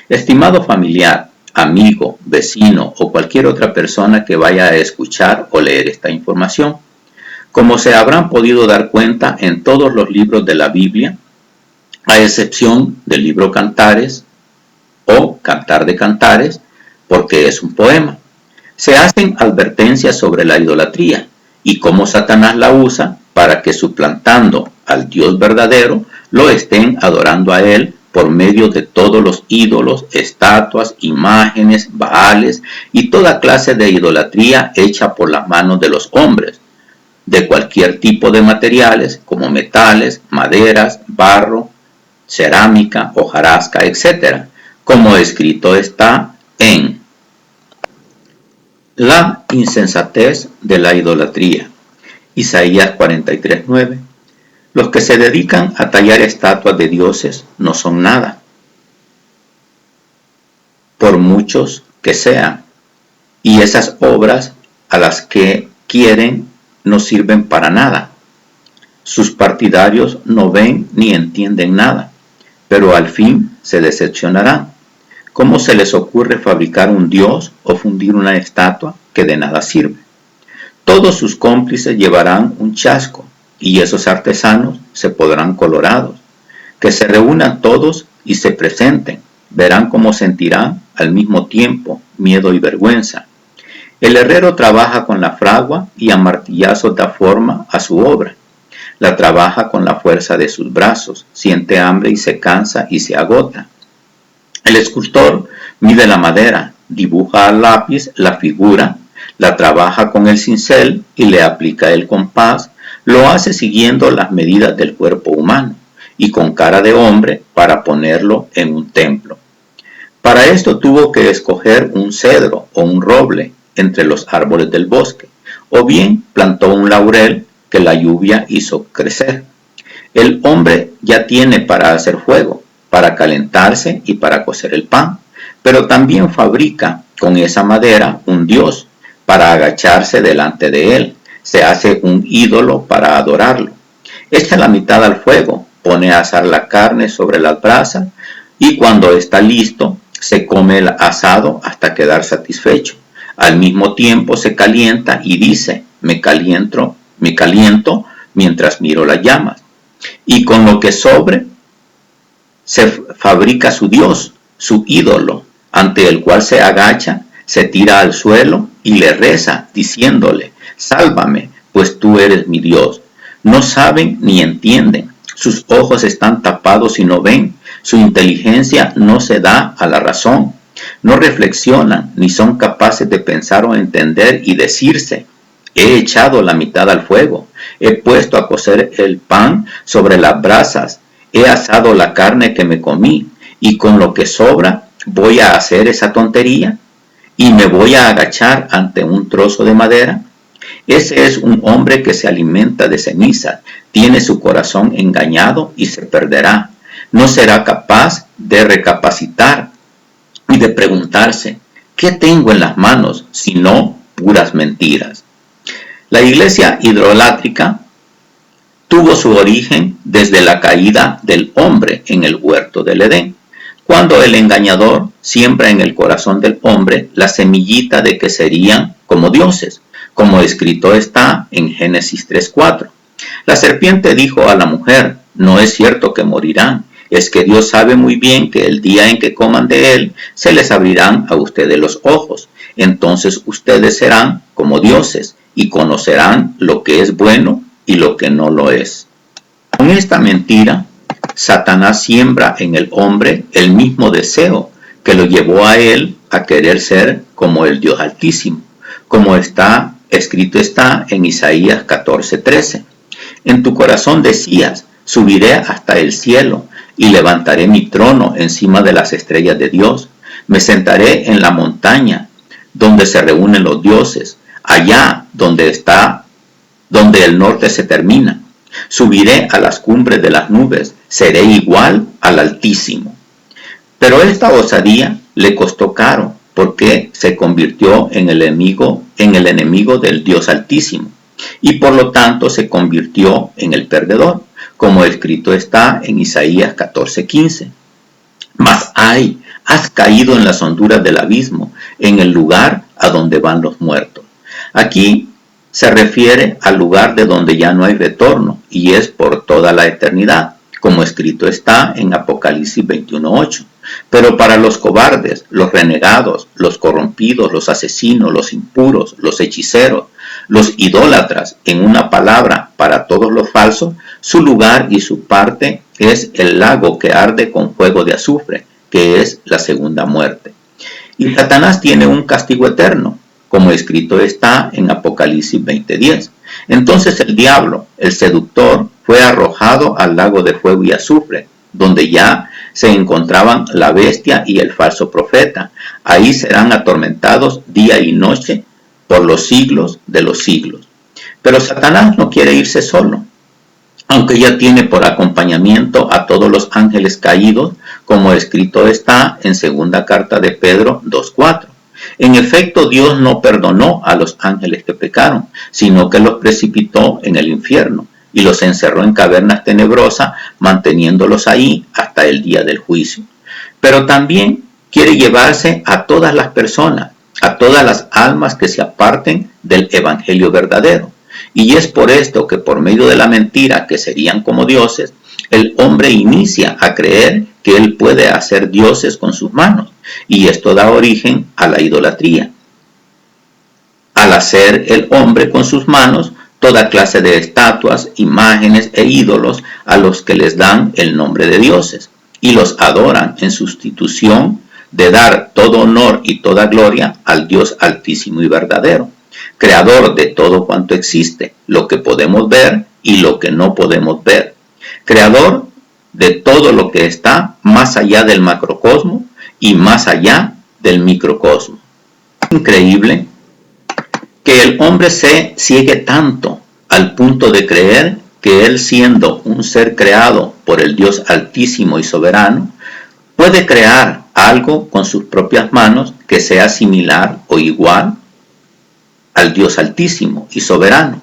Estimado familiar, amigo, vecino o cualquier otra persona que vaya a escuchar o leer esta información, como se habrán podido dar cuenta en todos los libros de la Biblia, a excepción del libro Cantares o Cantar de Cantares, porque es un poema, se hacen advertencias sobre la idolatría y cómo Satanás la usa para que suplantando al Dios verdadero lo estén adorando a él por medio de todos los ídolos, estatuas, imágenes, baales y toda clase de idolatría hecha por las manos de los hombres, de cualquier tipo de materiales como metales, maderas, barro, cerámica, hojarasca, etc., como escrito está en La insensatez de la idolatría, Isaías 43:9. Los que se dedican a tallar estatuas de dioses no son nada, por muchos que sean, y esas obras a las que quieren no sirven para nada. Sus partidarios no ven ni entienden nada, pero al fin se decepcionarán. ¿Cómo se les ocurre fabricar un dios o fundir una estatua que de nada sirve? Todos sus cómplices llevarán un chasco y esos artesanos se podrán colorados. Que se reúnan todos y se presenten, verán cómo sentirán al mismo tiempo miedo y vergüenza. El herrero trabaja con la fragua y a martillazos da forma a su obra. La trabaja con la fuerza de sus brazos, siente hambre y se cansa y se agota. El escultor mide la madera, dibuja al lápiz la figura, la trabaja con el cincel y le aplica el compás, lo hace siguiendo las medidas del cuerpo humano y con cara de hombre para ponerlo en un templo. Para esto tuvo que escoger un cedro o un roble entre los árboles del bosque, o bien plantó un laurel que la lluvia hizo crecer. El hombre ya tiene para hacer fuego, para calentarse y para cocer el pan, pero también fabrica con esa madera un dios para agacharse delante de él, se hace un ídolo para adorarlo. Echa la mitad al fuego, pone a asar la carne sobre las brasas y cuando está listo se come el asado hasta quedar satisfecho. Al mismo tiempo se calienta y dice, me caliento mientras miro las llamas. Y con lo que sobre se fabrica su dios, su ídolo, ante el cual se agacha, se tira al suelo y le reza, diciéndole, sálvame, pues tú eres mi Dios. No saben ni entienden, sus ojos están tapados y no ven, su inteligencia no se da a la razón, no reflexionan ni son capaces de pensar o entender y decirse, he echado la mitad al fuego, he puesto a cocer el pan sobre las brasas, he asado la carne que me comí, y con lo que sobra voy a hacer esa tontería, y me voy a agachar ante un trozo de madera. Ese es un hombre que se alimenta de ceniza, tiene su corazón engañado y se perderá. No será capaz de recapacitar y de preguntarse, ¿qué tengo en las manos sino puras mentiras? La iglesia idolátrica tuvo su origen desde la caída del hombre en el huerto del Edén, cuando el engañador siembra en el corazón del hombre la semillita de que serían como dioses, como escrito está en Génesis 3:4. La serpiente dijo a la mujer, no es cierto que morirán, es que Dios sabe muy bien que el día en que coman de él, se les abrirán a ustedes los ojos. Entonces ustedes serán como dioses y conocerán lo que es bueno y lo que no lo es. Con esta mentira, Satanás siembra en el hombre el mismo deseo que lo llevó a él a querer ser como el Dios Altísimo, como escrito está en Isaías 14:13. En tu corazón decías, subiré hasta el cielo y levantaré mi trono encima de las estrellas de Dios. Me sentaré en la montaña donde se reúnen los dioses, allá donde el norte se termina. Subiré a las cumbres de las nubes, seré igual al Altísimo. Pero esta osadía le costó caro, porque se convirtió en el enemigo del Dios Altísimo, y por lo tanto se convirtió en el perdedor, como escrito está en Isaías 14:15. Mas ay, has caído en las honduras del abismo, en el lugar a donde van los muertos. Aquí se refiere al lugar de donde ya no hay retorno, y es por toda la eternidad, como escrito está en Apocalipsis 21:8. Pero para los cobardes, los renegados, los corrompidos, los asesinos, los impuros, los hechiceros, los idólatras, en una palabra, para todos los falsos, su lugar y su parte es el lago que arde con fuego de azufre, que es la segunda muerte. Y Satanás tiene un castigo eterno, como escrito está en Apocalipsis 20:10. Entonces el diablo, el seductor, fue arrojado al lago de fuego y azufre, donde ya se encontraban la bestia y el falso profeta. Ahí serán atormentados día y noche por los siglos de los siglos. Pero Satanás no quiere irse solo, aunque ya tiene por acompañamiento a todos los ángeles caídos, como escrito está en segunda carta de Pedro 2:4. En efecto, Dios no perdonó a los ángeles que pecaron, sino que los precipitó en el infierno y los encerró en cavernas tenebrosas, manteniéndolos ahí hasta el día del juicio. Pero también quiere llevarse a todas las personas, a todas las almas que se aparten del evangelio verdadero. Y es por esto que por medio de la mentira, que serían como dioses, el hombre inicia a creer que él puede hacer dioses con sus manos, y esto da origen a la idolatría. Al hacer el hombre con sus manos toda clase de estatuas, imágenes e ídolos a los que les dan el nombre de dioses, y los adoran en sustitución de dar todo honor y toda gloria al Dios altísimo y verdadero, creador de todo cuanto existe, lo que podemos ver y lo que no podemos ver, creador de todo lo que está más allá del macrocosmo y más allá del microcosmo. Increíble que el hombre se ciegue tanto al punto de creer que él, siendo un ser creado por el Dios altísimo y soberano, puede crear algo con sus propias manos que sea similar o igual al Dios altísimo y soberano,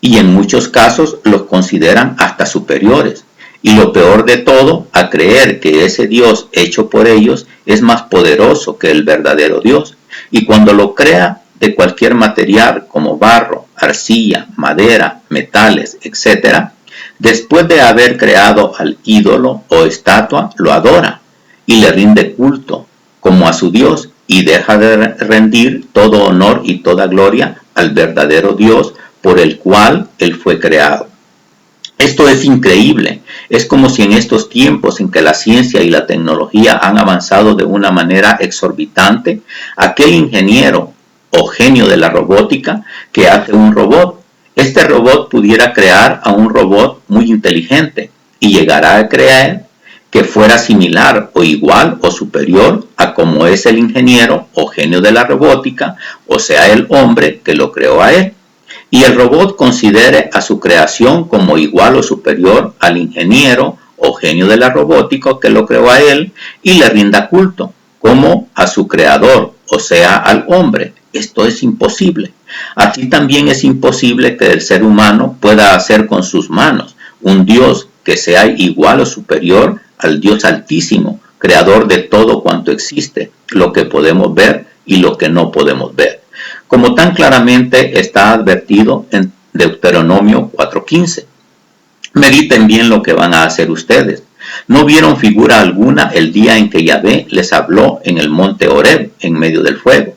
y en muchos casos los consideran hasta superiores, y lo peor de todo, a creer que ese Dios hecho por ellos es más poderoso que el verdadero Dios, y cuando lo crea de cualquier material como barro, arcilla, madera, metales, etc., después de haber creado al ídolo o estatua, lo adora y le rinde culto como a su Dios, y deja de rendir todo honor y toda gloria al verdadero Dios por el cual él fue creado. Esto es increíble. Es como si en estos tiempos en que la ciencia y la tecnología han avanzado de una manera exorbitante, aquel ingeniero o genio de la robótica que hace un robot, este robot pudiera crear a un robot muy inteligente y llegará a creer que fuera similar o igual o superior a como es el ingeniero o genio de la robótica, o sea, el hombre que lo creó a él. Y el robot considere a su creación como igual o superior al ingeniero o genio de la robótica que lo creó a él, y le rinda culto como a su creador, o sea, al hombre. Esto es imposible. Así también es imposible que el ser humano pueda hacer con sus manos un Dios que sea igual o superior al Dios altísimo, creador de todo cuanto existe, lo que podemos ver y lo que no podemos ver, como tan claramente está advertido en Deuteronomio 4:15. Mediten bien lo que van a hacer ustedes. No vieron figura alguna el día en que Yahvé les habló en el monte Horeb, en medio del fuego.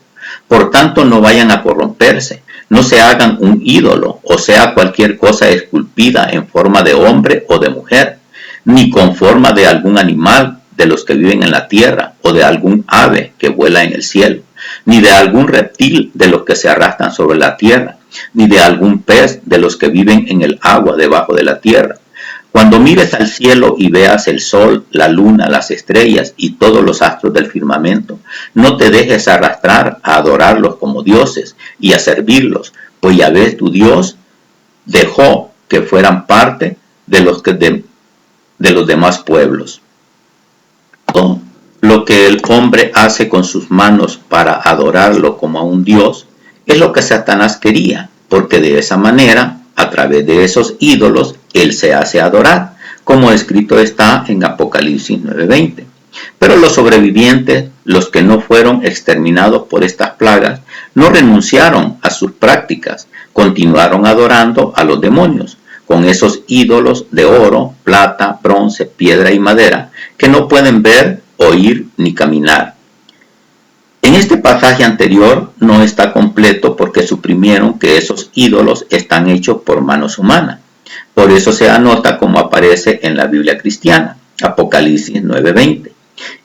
Por tanto, no vayan a corromperse, no se hagan un ídolo, o sea, cualquier cosa esculpida en forma de hombre o de mujer, ni con forma de algún animal de los que viven en la tierra, o de algún ave que vuela en el cielo, ni de algún reptil de los que se arrastran sobre la tierra, ni de algún pez de los que viven en el agua debajo de la tierra. Cuando mires al cielo y veas el sol, la luna, las estrellas y todos los astros del firmamento, no te dejes arrastrar a adorarlos como dioses y a servirlos, pues Yahvé tu Dios dejó que fueran parte de los demás pueblos. Todo lo que el hombre hace con sus manos para adorarlo como a un dios es lo que Satanás quería, porque de esa manera, a través de esos ídolos, él se hace adorar, como escrito está en Apocalipsis 9:20. Pero los sobrevivientes, los que no fueron exterminados por estas plagas, no renunciaron a sus prácticas, continuaron adorando a los demonios, con esos ídolos de oro, plata, bronce, piedra y madera, que no pueden ver, oír ni caminar. En este pasaje anterior no está completo porque suprimieron que esos ídolos están hechos por manos humanas. Por eso se anota como aparece en la Biblia cristiana, Apocalipsis 9:20.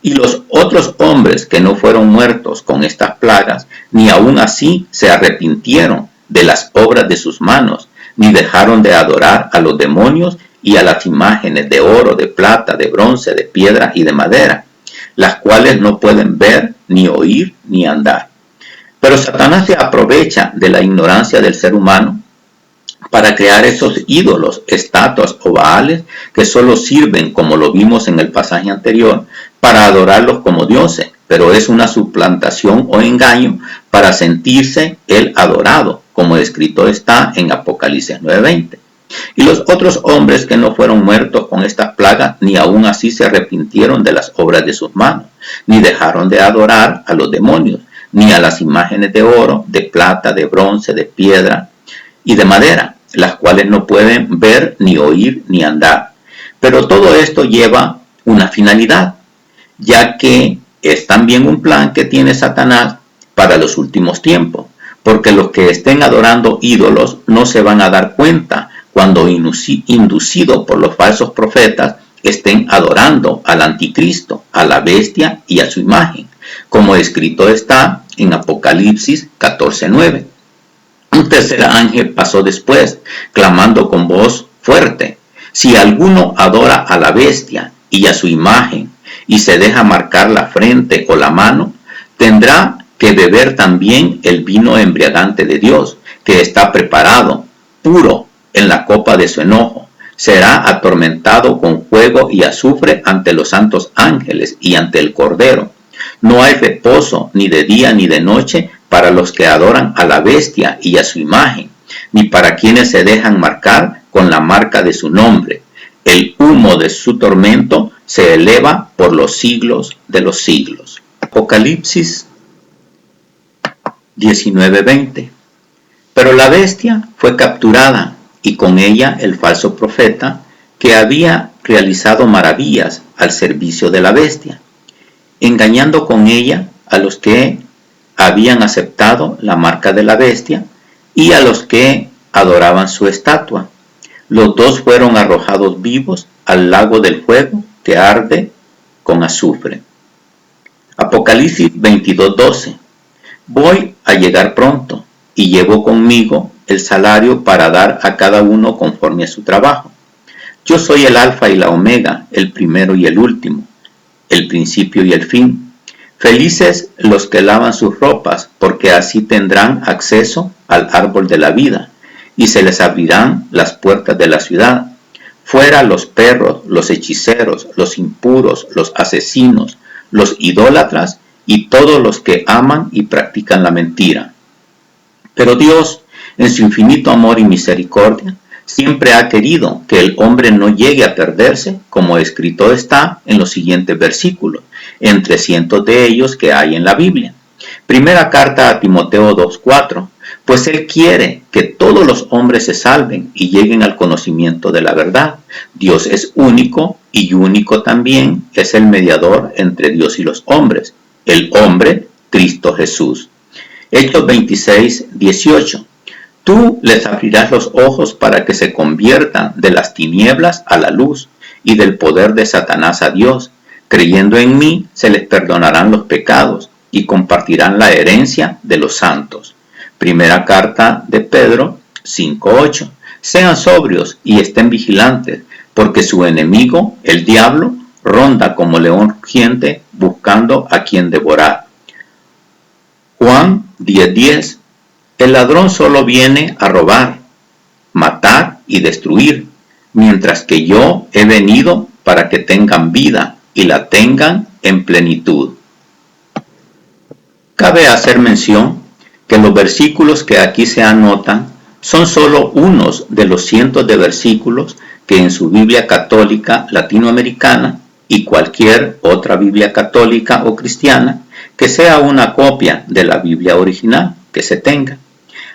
Y los otros hombres que no fueron muertos con estas plagas, ni aún así se arrepintieron de las obras de sus manos, ni dejaron de adorar a los demonios y a las imágenes de oro, de plata, de bronce, de piedra y de madera, las cuales no pueden ver, ni oír, ni andar. Pero Satanás se aprovecha de la ignorancia del ser humano para crear esos ídolos, estatuas o baales que solo sirven, como lo vimos en el pasaje anterior, para adorarlos como dioses, pero es una suplantación o engaño para sentirse él adorado, como escrito está en Apocalipsis 9:20. Y los otros hombres que no fueron muertos con estas plagas, ni aún así se arrepintieron de las obras de sus manos, ni dejaron de adorar a los demonios, ni a las imágenes de oro, de plata, de bronce, de piedra y de madera, las cuales no pueden ver, ni oír, ni andar. Pero todo esto lleva una finalidad, ya que es también un plan que tiene Satanás para los últimos tiempos, porque los que estén adorando ídolos no se van a dar cuenta cuando inducidos por los falsos profetas estén adorando al anticristo, a la bestia y a su imagen, como escrito está en Apocalipsis 14:9. Un tercer ángel pasó después, clamando con voz fuerte: si alguno adora a la bestia y a su imagen, y se deja marcar la frente o la mano, tendrá que beber también el vino embriagante de Dios, que está preparado, puro, en la copa de su enojo. Será atormentado con fuego y azufre ante los santos ángeles y ante el Cordero. No hay reposo ni de día ni de noche para los que adoran a la bestia y a su imagen, ni para quienes se dejan marcar con la marca de su nombre. El humo de su tormento se eleva por los siglos de los siglos. Apocalipsis 19:20. Pero la bestia fue capturada, y con ella el falso profeta, que había realizado maravillas al servicio de la bestia, engañando con ella a los que habían aceptado la marca de la bestia y a los que adoraban su estatua. Los dos fueron arrojados vivos al lago del fuego que arde con azufre. Apocalipsis 22:12. Voy a llegar pronto, y llevo conmigo el salario para dar a cada uno conforme a su trabajo. Yo soy el Alfa y la Omega, el primero y el último, el principio y el fin. Felices los que lavan sus ropas, porque así tendrán acceso al árbol de la vida, y se les abrirán las puertas de la ciudad. Fuera los perros, los hechiceros, los impuros, los asesinos, los idólatras y todos los que aman y practican la mentira. Pero Dios, en su infinito amor y misericordia, siempre ha querido que el hombre no llegue a perderse, como escrito está en los siguientes versículos, entre cientos de ellos que hay en la Biblia. Primera carta a Timoteo 2:4, pues Él quiere que todos los hombres se salven y lleguen al conocimiento de la verdad. Dios es único y único también es el mediador entre Dios y los hombres, el hombre, Cristo Jesús. Hechos 26:18. Tú les abrirás los ojos para que se conviertan de las tinieblas a la luz y del poder de Satanás a Dios. Creyendo en mí, se les perdonarán los pecados y compartirán la herencia de los santos. Primera carta de Pedro 5:8. Sean sobrios y estén vigilantes, porque su enemigo, el diablo, ronda como león rugiente buscando a quien devorar. Juan 10:10. El ladrón solo viene a robar, matar y destruir, mientras que yo he venido para que tengan vida y la tengan en plenitud. Cabe hacer mención que los versículos que aquí se anotan son solo unos de los cientos de versículos que en su Biblia católica latinoamericana y cualquier otra Biblia católica o cristiana que sea una copia de la Biblia original que se tenga,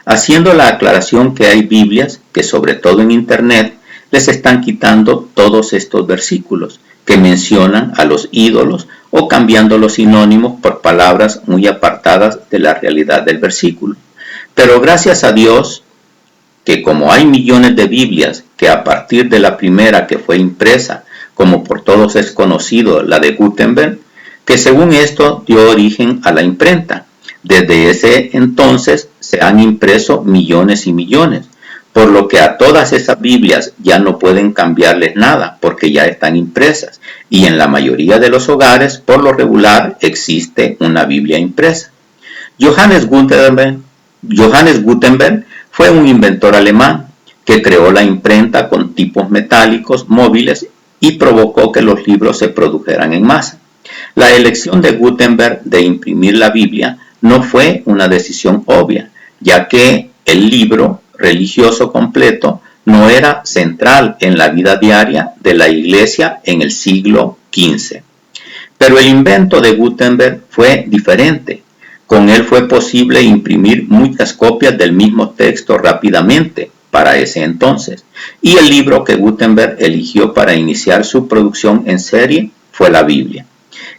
haciendo la aclaración que hay Biblias que, sobre todo en internet, les están quitando todos estos versículos que mencionan a los ídolos o cambiando los sinónimos por palabras muy apartadas de la realidad del versículo. Pero gracias a Dios que, como hay millones de Biblias que a partir de la primera que fue impresa, como por todos es conocido, la de Gutenberg, que según esto dio origen a la imprenta. Desde ese entonces se han impreso millones y millones, por lo que a todas esas Biblias ya no pueden cambiarles nada porque ya están impresas, y en la mayoría de los hogares por lo regular existe una Biblia impresa. Johannes Gutenberg fue un inventor alemán que creó la imprenta con tipos metálicos móviles y provocó que los libros se produjeran en masa. La elección de Gutenberg de imprimir la Biblia no fue una decisión obvia, ya que el libro religioso completo no era central en la vida diaria de la Iglesia en el siglo XV. Pero el invento de Gutenberg fue diferente. Con él fue posible imprimir muchas copias del mismo texto rápidamente para ese entonces, y el libro que Gutenberg eligió para iniciar su producción en serie fue la Biblia.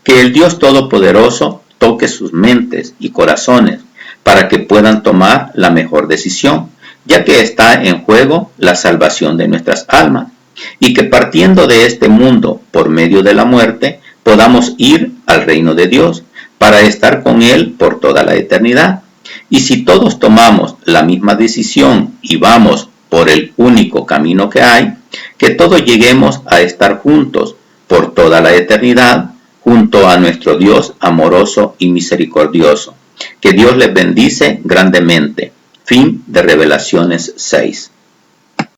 Que el Dios Todopoderoso toque sus mentes y corazones para que puedan tomar la mejor decisión, ya que está en juego la salvación de nuestras almas, y que partiendo de este mundo por medio de la muerte, podamos ir al reino de Dios para estar con Él por toda la eternidad. Y si todos tomamos la misma decisión y vamos por el único camino que hay, que todos lleguemos a estar juntos por toda la eternidad, junto a nuestro Dios amoroso y misericordioso. Que Dios les bendice grandemente. Fin de Revelaciones 6.